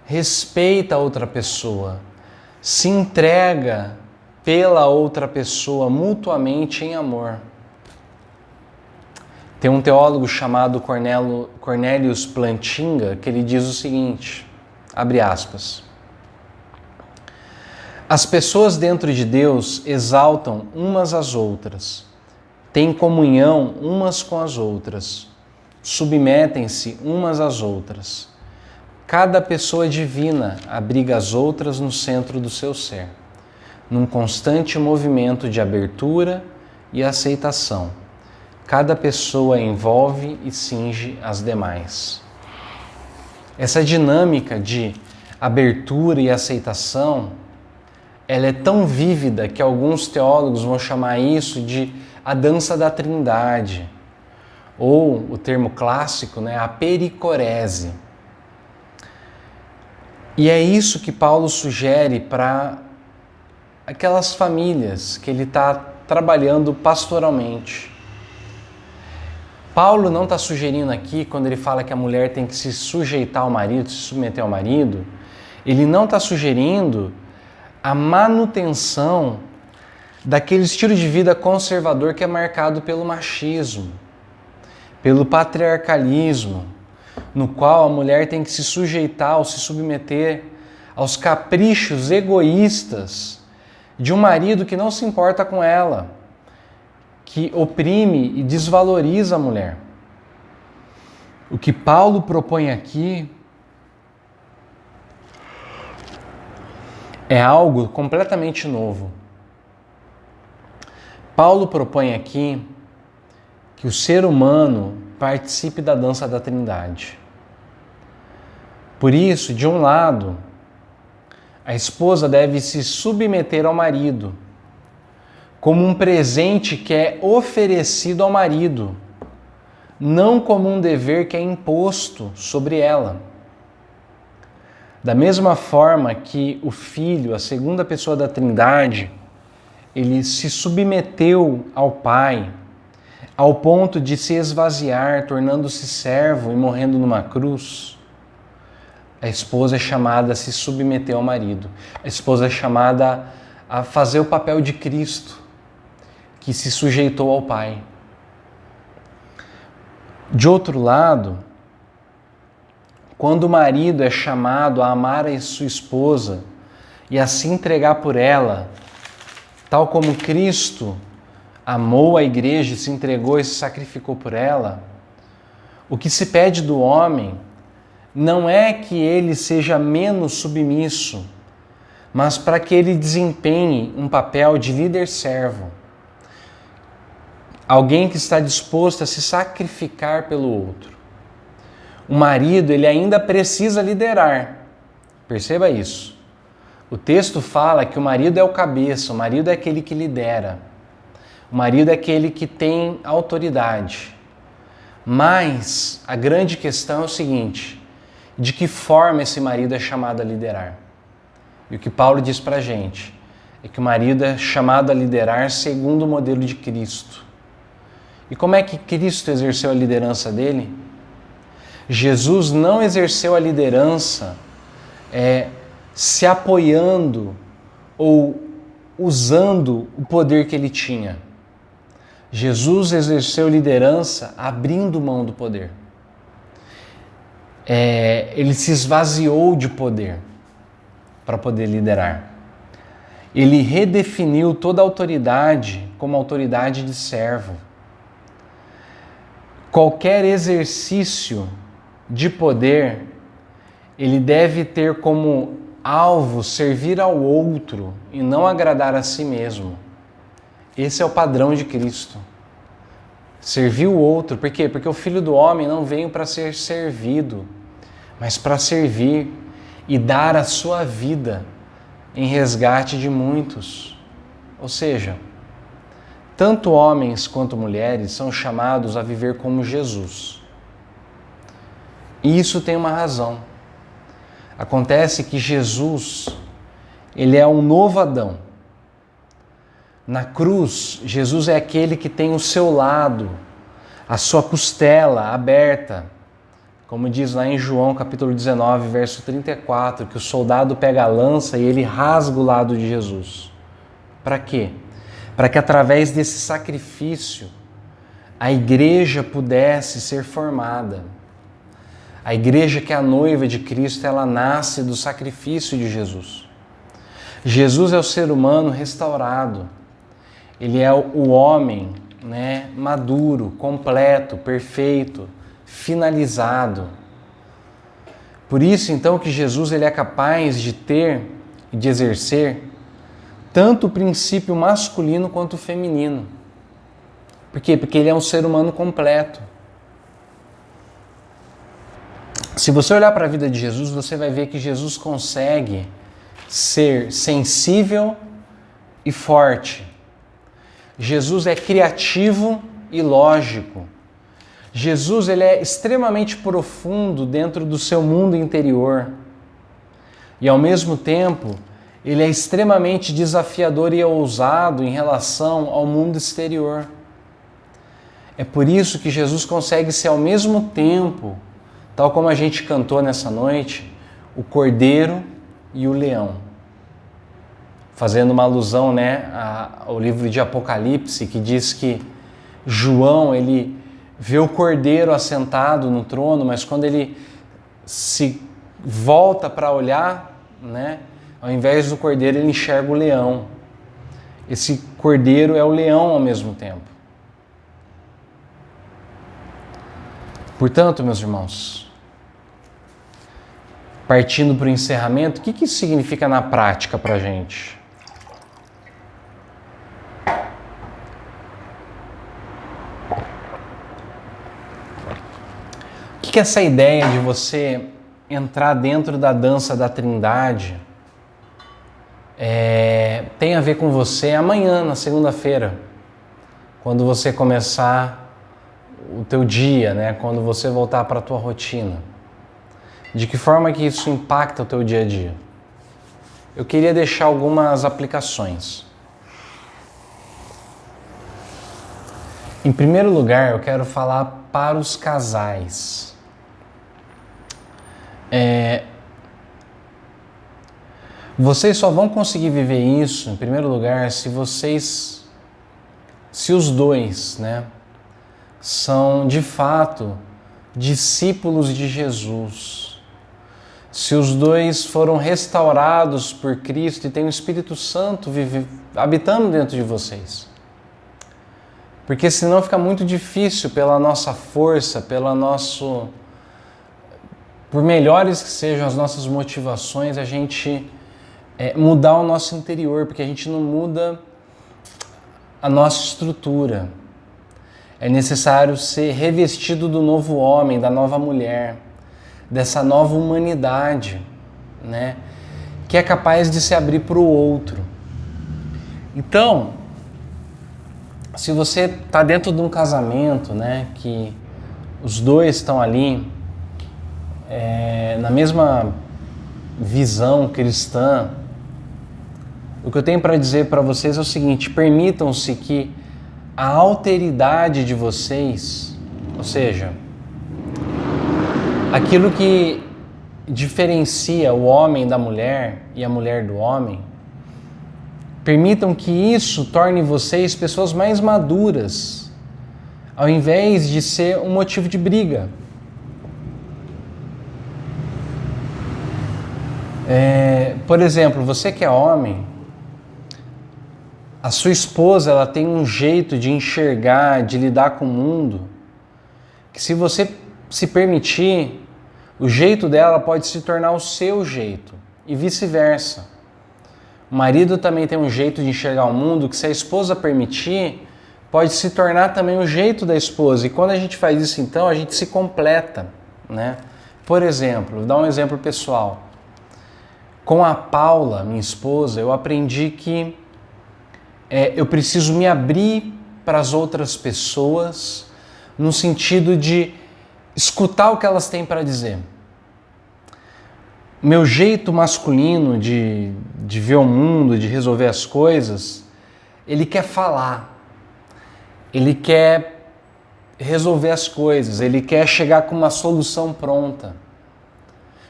S1: respeita a outra pessoa, se entrega pela outra pessoa mutuamente em amor. Tem um teólogo chamado Cornelius Plantinga que ele diz o seguinte, abre aspas: as pessoas dentro de Deus exaltam umas às outras, têm comunhão umas com as outras, submetem-se umas às outras, Cada pessoa divina abriga as outras no centro do seu ser, num constante movimento de abertura e aceitação. Cada pessoa envolve e cinge as demais. Essa dinâmica de abertura e aceitação, ela é tão vívida que alguns teólogos vão chamar isso de a dança da Trindade, ou o termo clássico, né, a pericorese. E é isso que Paulo sugere para aquelas famílias que ele está trabalhando pastoralmente. Paulo não está sugerindo aqui, quando ele fala que a mulher tem que se sujeitar ao marido, se submeter ao marido, ele não está sugerindo a manutenção daquele estilo de vida conservador que é marcado pelo machismo, pelo patriarcalismo, no qual a mulher tem que se sujeitar ou se submeter aos caprichos egoístas de um marido que não se importa com ela, que oprime e desvaloriza a mulher. O que Paulo propõe aqui é algo completamente novo. Paulo propõe aqui que o ser humano participe da dança da Trindade. Por isso, de um lado, a esposa deve se submeter ao marido, como um presente que é oferecido ao marido, não como um dever que é imposto sobre ela. Da mesma forma que o Filho, a segunda pessoa da Trindade, ele se submeteu ao Pai, ao ponto de se esvaziar, tornando-se servo e morrendo numa cruz, a esposa é chamada a se submeter ao marido. A esposa é chamada a fazer o papel de Cristo, que se sujeitou ao Pai. De outro lado, quando o marido é chamado a amar a sua esposa e a se entregar por ela, tal como Cristo amou a igreja e se entregou e se sacrificou por ela, o que se pede do homem não é que ele seja menos submisso, mas para que ele desempenhe um papel de líder-servo. Alguém que está disposto a se sacrificar pelo outro. O marido, ele ainda precisa liderar. Perceba isso. O texto fala que o marido é o cabeça, o marido é aquele que lidera. O marido é aquele que tem autoridade. Mas a grande questão é o seguinte: de que forma esse marido é chamado a liderar? E o que Paulo diz para a gente é que o marido é chamado a liderar segundo o modelo de Cristo. E como é que Cristo exerceu a liderança dele? Jesus não exerceu a liderança se apoiando ou usando o poder que ele tinha. Jesus exerceu liderança abrindo mão do poder. Ele se esvaziou de poder para poder liderar. Ele redefiniu toda a autoridade como autoridade de servo. Qualquer exercício de poder, ele deve ter como alvo servir ao outro e não agradar a si mesmo. Esse é o padrão de Cristo. Servir o outro. Por quê? Porque o Filho do Homem não veio para ser servido, mas para servir e dar a sua vida em resgate de muitos. Ou seja, tanto homens quanto mulheres são chamados a viver como Jesus. E isso tem uma razão. Acontece que Jesus, ele é um novo Adão. Na cruz, Jesus é aquele que tem o seu lado, a sua costela aberta. Como diz lá em João capítulo 19, verso 34, que o soldado pega a lança e ele rasga o lado de Jesus. Para quê? Para que através desse sacrifício a igreja pudesse ser formada. A igreja que é a noiva de Cristo, ela nasce do sacrifício de Jesus. Jesus é o ser humano restaurado. Ele é o homem, maduro, completo, perfeito, finalizado. Por isso, então, que Jesus ele é capaz de ter e de exercer tanto o princípio masculino quanto o feminino. Por quê? Porque ele é um ser humano completo. Se você olhar para a vida de Jesus, você vai ver que Jesus consegue ser sensível e forte. Jesus é criativo e lógico. Jesus ele é extremamente profundo dentro do seu mundo interior. E ao mesmo tempo, ele é extremamente desafiador e ousado em relação ao mundo exterior. É por isso que Jesus consegue ser ao mesmo tempo, tal como a gente cantou nessa noite, o cordeiro e o leão. Fazendo uma alusão, né, ao livro de Apocalipse, que diz que João, ele vê o cordeiro assentado no trono, mas quando ele se volta para olhar, né, ao invés do cordeiro, ele enxerga o leão. Esse cordeiro é o leão ao mesmo tempo. Portanto, meus irmãos, partindo para o encerramento, o que isso significa na prática para a gente? O que essa ideia de você entrar dentro da dança da Trindade tem a ver com você amanhã, na segunda-feira, quando você começar o teu dia, né? Quando você voltar para a tua rotina? De que forma que isso impacta o teu dia a dia? Eu queria deixar algumas aplicações. Em primeiro lugar, eu quero falar para os casais. Vocês só vão conseguir viver isso, em primeiro lugar, se os dois, né, são de fato discípulos de Jesus. Se os dois foram restaurados por Cristo e tem o Espírito Santo habitando dentro de vocês. Porque senão fica muito difícil pela nossa força, por melhores que sejam as nossas motivações, a gente mudar o nosso interior, porque a gente não muda a nossa estrutura. É necessário ser revestido do novo homem, da nova mulher, dessa nova humanidade, né? Que é capaz de se abrir para o outro. Então, se você está dentro de um casamento, né, que os dois estão ali na mesma visão cristã, o que eu tenho para dizer para vocês é o seguinte: permitam-se que a alteridade de vocês, ou seja, aquilo que diferencia o homem da mulher e a mulher do homem, permitam que isso torne vocês pessoas mais maduras, ao invés de ser um motivo de briga. Por exemplo, você que é homem, a sua esposa ela tem um jeito de enxergar, de lidar com o mundo, que se você se permitir, o jeito dela pode se tornar o seu jeito e vice-versa. O marido também tem um jeito de enxergar o mundo que, se a esposa permitir, pode se tornar também o jeito da esposa. E quando a gente faz isso, então, a gente se completa, né? Por exemplo, vou dar um exemplo pessoal. Com a Paula, minha esposa, eu aprendi que eu preciso me abrir para as outras pessoas no sentido de escutar o que elas têm para dizer. Meu jeito masculino de ver o mundo, de resolver as coisas, ele quer falar, ele quer resolver as coisas, ele quer chegar com uma solução pronta.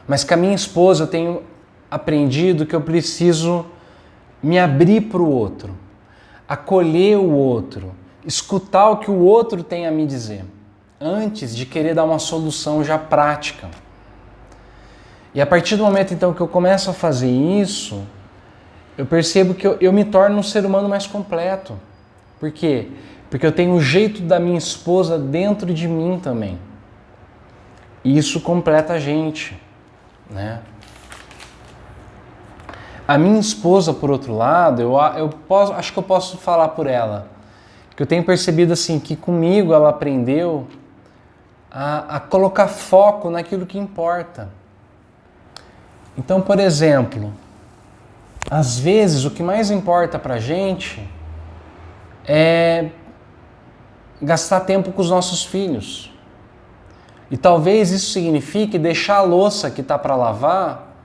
S1: Mas com a minha esposa eu tenho aprendido que eu preciso me abrir para o outro, acolher o outro, escutar o que o outro tem a me dizer, antes de querer dar uma solução já prática. E a partir do momento então que eu começo a fazer isso, eu percebo que eu me torno um ser humano mais completo. Por quê? Porque eu tenho o jeito da minha esposa dentro de mim também. E isso completa a gente. né? A minha esposa, por outro lado, acho que eu posso falar por ela, que eu tenho percebido assim, que comigo ela aprendeu a colocar foco naquilo que importa. Então, por exemplo, às vezes o que mais importa pra gente é gastar tempo com os nossos filhos. E talvez isso signifique deixar a louça que está para lavar,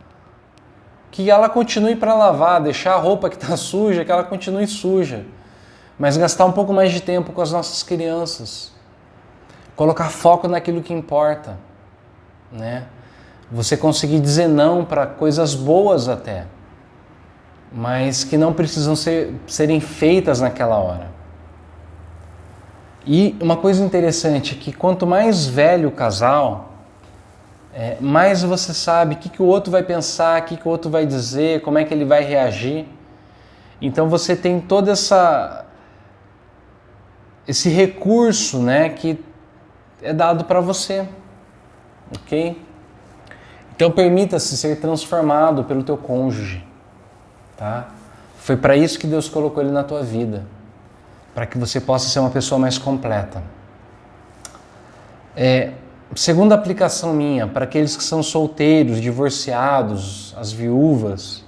S1: que ela continue para lavar, deixar a roupa que está suja, que ela continue suja. Mas gastar um pouco mais de tempo com as nossas crianças. Colocar foco naquilo que importa, né? Você conseguir dizer não para coisas boas até, mas que não precisam serem feitas naquela hora. E uma coisa interessante é que quanto mais velho o casal, mais você sabe o que o outro vai pensar, o que o outro vai dizer, como é que ele vai reagir. Então você tem todo esse recurso, né, que é dado para você, ok? Então permita-se ser transformado pelo teu cônjuge, tá? Foi para isso que Deus colocou ele na tua vida, para que você possa ser uma pessoa mais completa. Segunda aplicação minha, para aqueles que são solteiros, divorciados, as viúvas.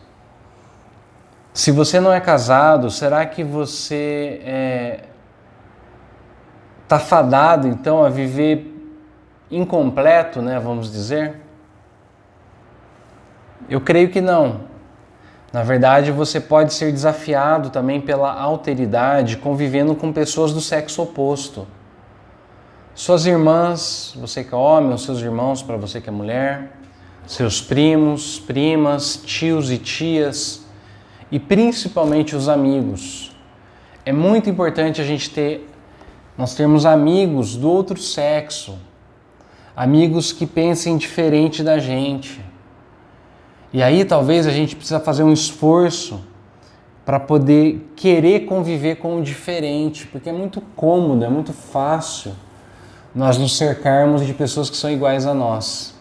S1: Se você não é casado, será que você está fadado então a viver incompleto, né, vamos dizer? Eu creio que não. Na verdade, você pode ser desafiado também pela alteridade, convivendo com pessoas do sexo oposto. Suas irmãs, você que é homem, ou seus irmãos para você que é mulher, seus primos, primas, tios e tias, e principalmente os amigos. É muito importante nós termos amigos do outro sexo, amigos que pensem diferente da gente. E aí talvez a gente precisa fazer um esforço para poder querer conviver com o diferente, porque é muito cômodo, é muito fácil nós nos cercarmos de pessoas que são iguais a nós.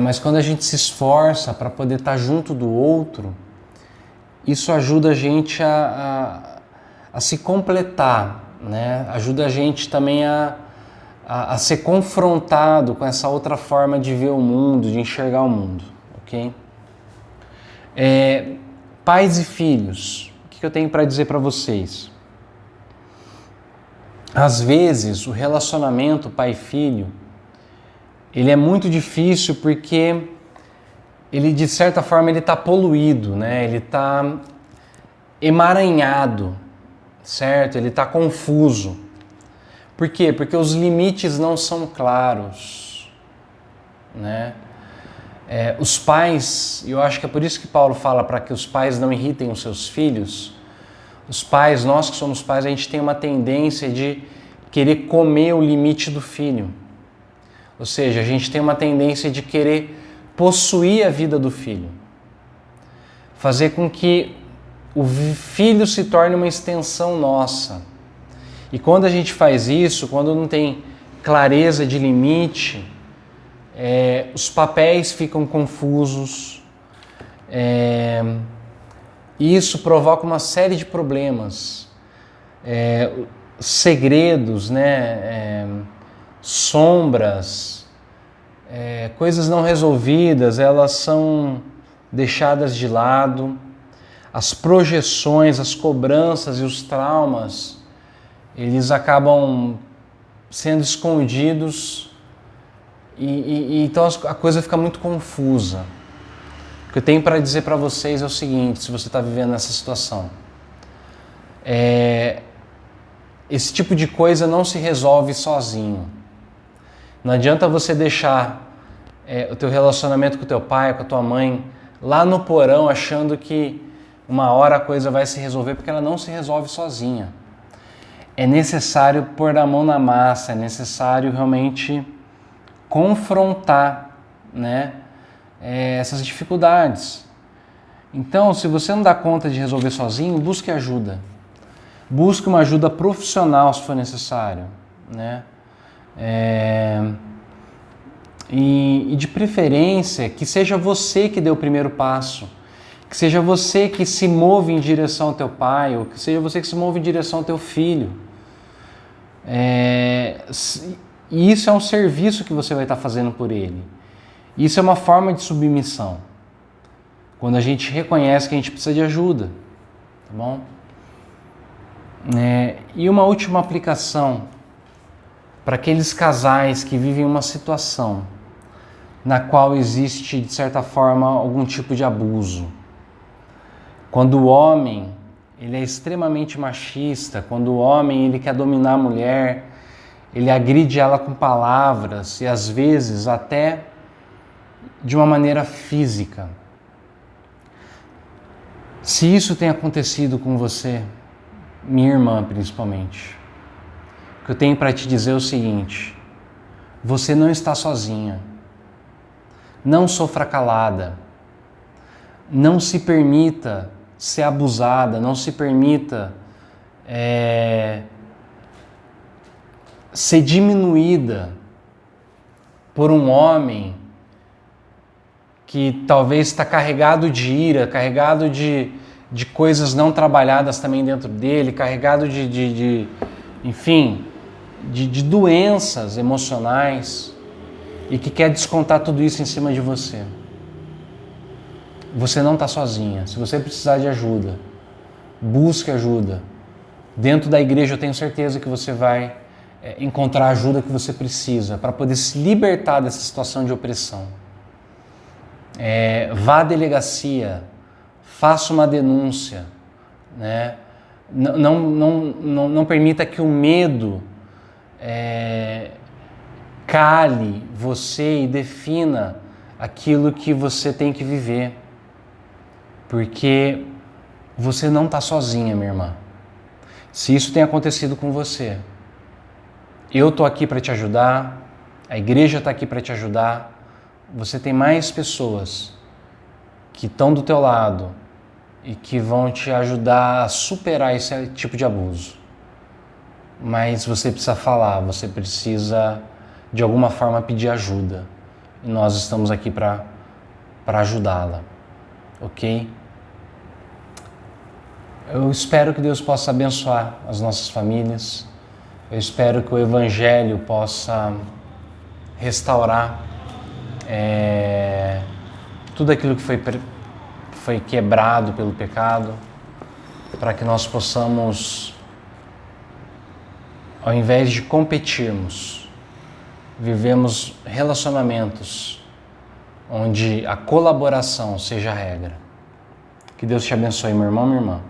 S1: Mas quando a gente se esforça para poder estar junto do outro, isso ajuda a gente a se completar, né? Ajuda a gente também a ser confrontado com essa outra forma de ver o mundo, de enxergar o mundo. Okay? Pais e filhos, o que eu tenho para dizer para vocês? Às vezes, o relacionamento pai e filho, ele é muito difícil porque ele, de certa forma, ele está poluído, né? Ele está emaranhado, certo? Ele está confuso. Por quê? Porque os limites não são claros, né? Os pais, eu acho que é por isso que Paulo fala para que os pais não irritem os seus filhos. Os pais, nós que somos pais, a gente tem uma tendência de querer comer o limite do filho. Ou seja, a gente tem uma tendência de querer possuir a vida do filho. Fazer com que o filho se torne uma extensão nossa. E quando a gente faz isso, quando não tem clareza de limite, os papéis ficam confusos, e isso provoca uma série de problemas, segredos, né? Sombras, coisas não resolvidas, elas são deixadas de lado, as projeções, as cobranças e os traumas, eles acabam sendo escondidos. Então a coisa fica muito confusa. O que eu tenho para dizer para vocês é o seguinte, se você está vivendo essa situação. Esse tipo de coisa não se resolve sozinho. Não adianta você deixar o teu relacionamento com o teu pai, com a tua mãe, lá no porão, achando que uma hora a coisa vai se resolver, porque ela não se resolve sozinha. É necessário pôr a mão na massa, é necessário realmente confrontar, né, essas dificuldades. Então, se você não dá conta de resolver sozinho, busque ajuda. Busque uma ajuda profissional se for necessário, né? E de preferência, que seja você que dê o primeiro passo, que seja você que se move em direção ao teu pai, ou que seja você que se move em direção ao teu filho. E isso é um serviço que você vai estar fazendo por ele. Isso é uma forma de submissão. Quando a gente reconhece que a gente precisa de ajuda, tá bom? E uma última aplicação para aqueles casais que vivem uma situação na qual existe, de certa forma, algum tipo de abuso. Quando o homem ele é extremamente machista, quando o homem ele quer dominar a mulher, ele agride ela com palavras e às vezes até de uma maneira física. Se isso tem acontecido com você, minha irmã principalmente, o que eu tenho para te dizer é o seguinte: você não está sozinha. Não sofra calada. Não se permita ser abusada, não se permita ser diminuída por um homem que talvez está carregado de ira, carregado de coisas não trabalhadas também dentro dele, carregado enfim, de doenças emocionais e que quer descontar tudo isso em cima de você. Você não está sozinha. Se você precisar de ajuda, busque ajuda. Dentro da igreja eu tenho certeza que você vai encontrar a ajuda que você precisa para poder se libertar dessa situação de opressão. Vá à delegacia, faça uma denúncia, né? Não permita que o medo cale você e defina aquilo que você tem que viver. Porque você não está sozinha, minha irmã. Se isso tem acontecido com você, eu estou aqui para te ajudar, a igreja está aqui para te ajudar, você tem mais pessoas que estão do teu lado e que vão te ajudar a superar esse tipo de abuso. Mas você precisa falar, você precisa de alguma forma pedir ajuda. E nós estamos aqui para ajudá-la. Ok? Eu espero que Deus possa abençoar as nossas famílias. Eu espero que o Evangelho possa restaurar tudo aquilo que foi quebrado pelo pecado, para que nós possamos, ao invés de competirmos, vivemos relacionamentos onde a colaboração seja a regra. Que Deus te abençoe, meu irmão, minha irmã.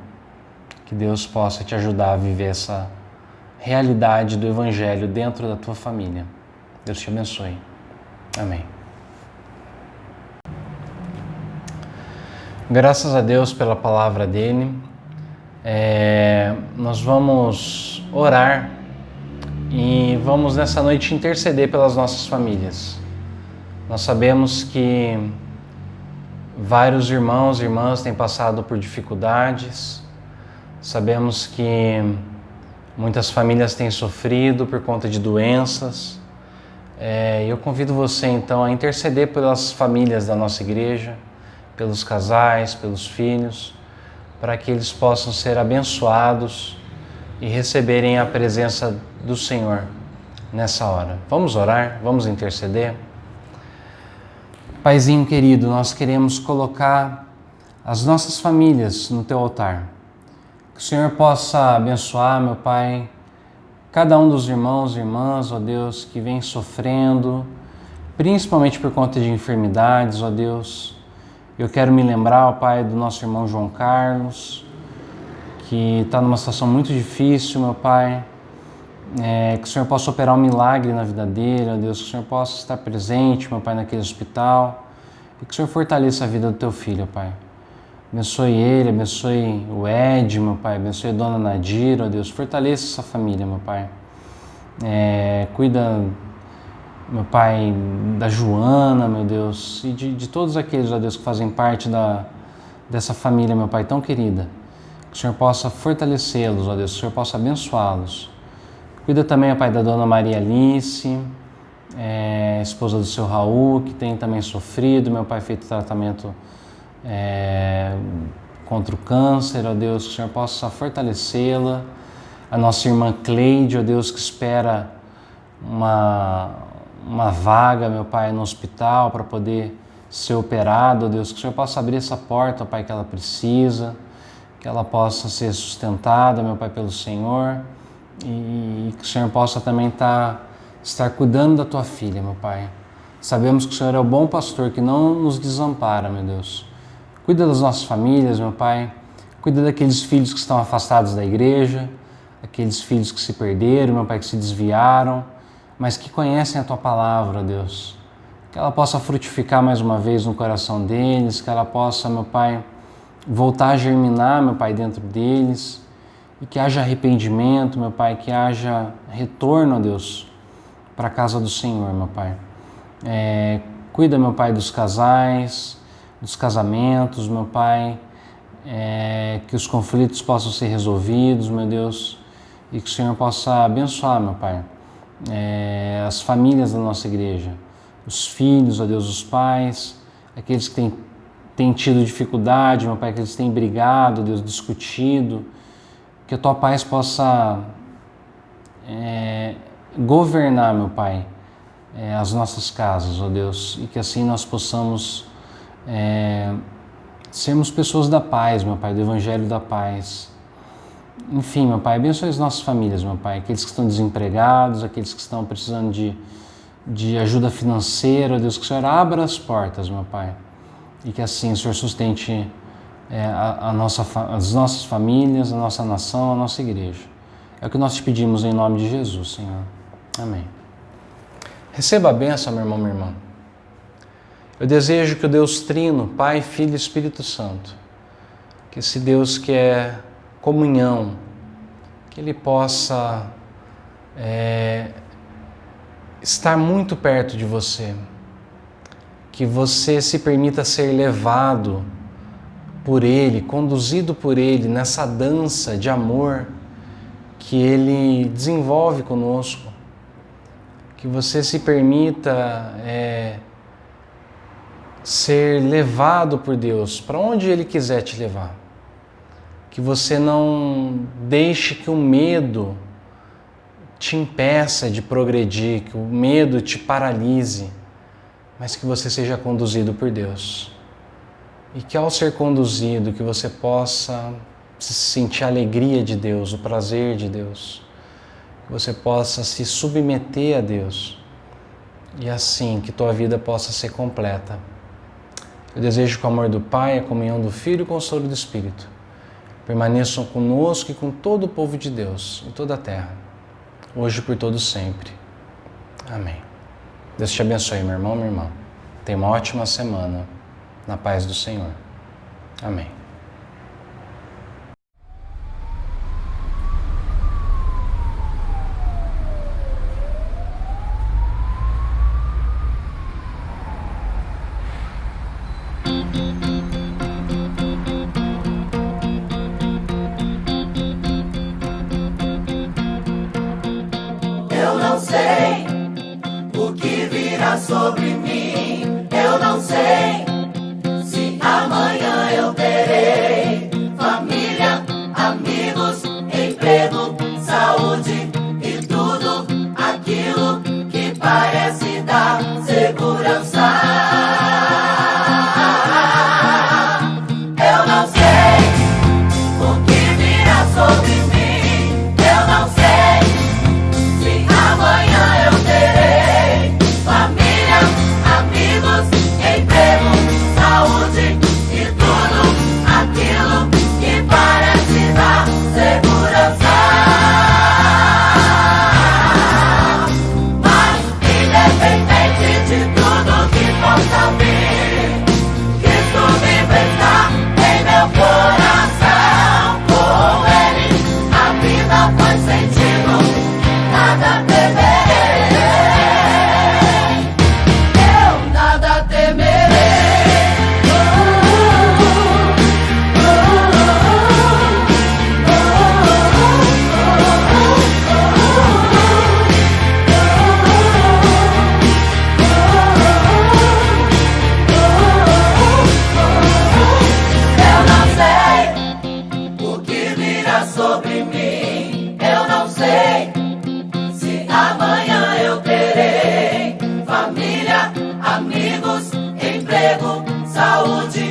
S1: Que Deus possa te ajudar a viver essa realidade do Evangelho dentro da tua família. Deus te abençoe. Amém. Graças a Deus pela palavra dele. Nós vamos orar e vamos nessa noite interceder pelas nossas famílias. Nós sabemos que vários irmãos e irmãs têm passado por dificuldades. Sabemos que muitas famílias têm sofrido por conta de doenças. Eu convido você então a interceder pelas famílias da nossa igreja, pelos casais, pelos filhos, para que eles possam ser abençoados e receberem a presença do Senhor nessa hora. Vamos orar, vamos interceder. Paizinho querido, nós queremos colocar as nossas famílias no teu altar. Que o Senhor possa abençoar, meu Pai, cada um dos irmãos e irmãs, ó Deus, que vem sofrendo, principalmente por conta de enfermidades, ó Deus. Eu quero me lembrar, ó Pai, do nosso irmão João Carlos, que está numa situação muito difícil, meu Pai. Que o Senhor possa operar um milagre na vida dele, ó Deus, que o Senhor possa estar presente, meu Pai, naquele hospital, e que o Senhor fortaleça a vida do teu filho, ó Pai. Abençoe ele, abençoe o Ed, meu Pai, abençoe a Dona Nadir, ó Deus, fortaleça essa família, meu Pai. Cuida, meu Pai, da Joana, meu Deus, e de todos aqueles, ó Deus, que fazem parte dessa família, meu Pai, tão querida. Que o Senhor possa fortalecê-los, ó Deus, que o Senhor possa abençoá-los. Cuida também, ó Pai, da Dona Maria Alice, esposa do seu Raul, que tem também sofrido, meu Pai, feito tratamento contra o câncer, ó Deus, que o Senhor possa fortalecê-la. A nossa irmã Cleide, ó Deus, que espera uma vaga, meu Pai, no hospital para poder ser operada, ó Deus, que o Senhor possa abrir essa porta, ó Pai, que ela precisa, que ela possa ser sustentada, meu Pai, pelo Senhor, e que o Senhor possa também estar cuidando da tua filha, meu Pai. Sabemos que o Senhor é o bom pastor que não nos desampara, meu Deus. Cuida das nossas famílias, meu Pai. Cuida daqueles filhos que estão afastados da igreja, aqueles filhos que se perderam, meu Pai, que se desviaram, mas que conhecem a tua palavra, Deus. Que ela possa frutificar mais uma vez no coração deles, que ela possa, meu Pai, voltar a germinar, meu Pai, dentro deles, e que haja arrependimento, meu Pai, que haja retorno, Deus, para a casa do Senhor, meu Pai. Cuida, meu Pai, dos casais, dos casamentos, meu Pai, que os conflitos possam ser resolvidos, meu Deus, e que o Senhor possa abençoar, meu Pai, as famílias da nossa igreja, os filhos, ó Deus, os pais, aqueles que têm tido dificuldade, meu Pai, que eles têm brigado, Deus, discutido, que a tua paz possa governar, meu Pai, as nossas casas, ó Deus, e que assim nós possamos sermos pessoas da paz, meu Pai, do Evangelho da paz. Enfim, meu Pai, abençoe as nossas famílias, meu Pai, aqueles que estão desempregados, aqueles que estão precisando de ajuda financeira, ó Deus, que o Senhor abra as portas, meu Pai, e que assim o Senhor sustente as nossas famílias, a nossa nação, a nossa igreja. É o que nós te pedimos em nome de Jesus, Senhor. Amém. Receba a bênção, meu irmão, minha irmã. Eu desejo que o Deus Trino, Pai, Filho e Espírito Santo, que esse Deus que é comunhão, que Ele possa estar muito perto de você, que você se permita ser levado por Ele, conduzido por Ele nessa dança de amor que Ele desenvolve conosco, que você se permita ser levado por Deus para onde Ele quiser te levar, que você não deixe que o medo te impeça de progredir, que o medo te paralise, mas que você seja conduzido por Deus. E que ao ser conduzido, que você possa sentir a alegria de Deus, o prazer de Deus, que você possa se submeter a Deus e assim que tua vida possa ser completa. Eu desejo que o amor do Pai, a comunhão do Filho e o consolo do Espírito permaneçam conosco e com todo o povo de Deus em toda a terra, hoje e por todo sempre. Amém. Deus te abençoe, meu irmão, minha irmã. Tenha uma ótima semana na paz do Senhor. Amém.
S3: Eu não sei o que virá sobre mim. Eu não sei se amanhã eu terei família, amigos, emprego, saúde e tudo aquilo que parece dar segurança. saúde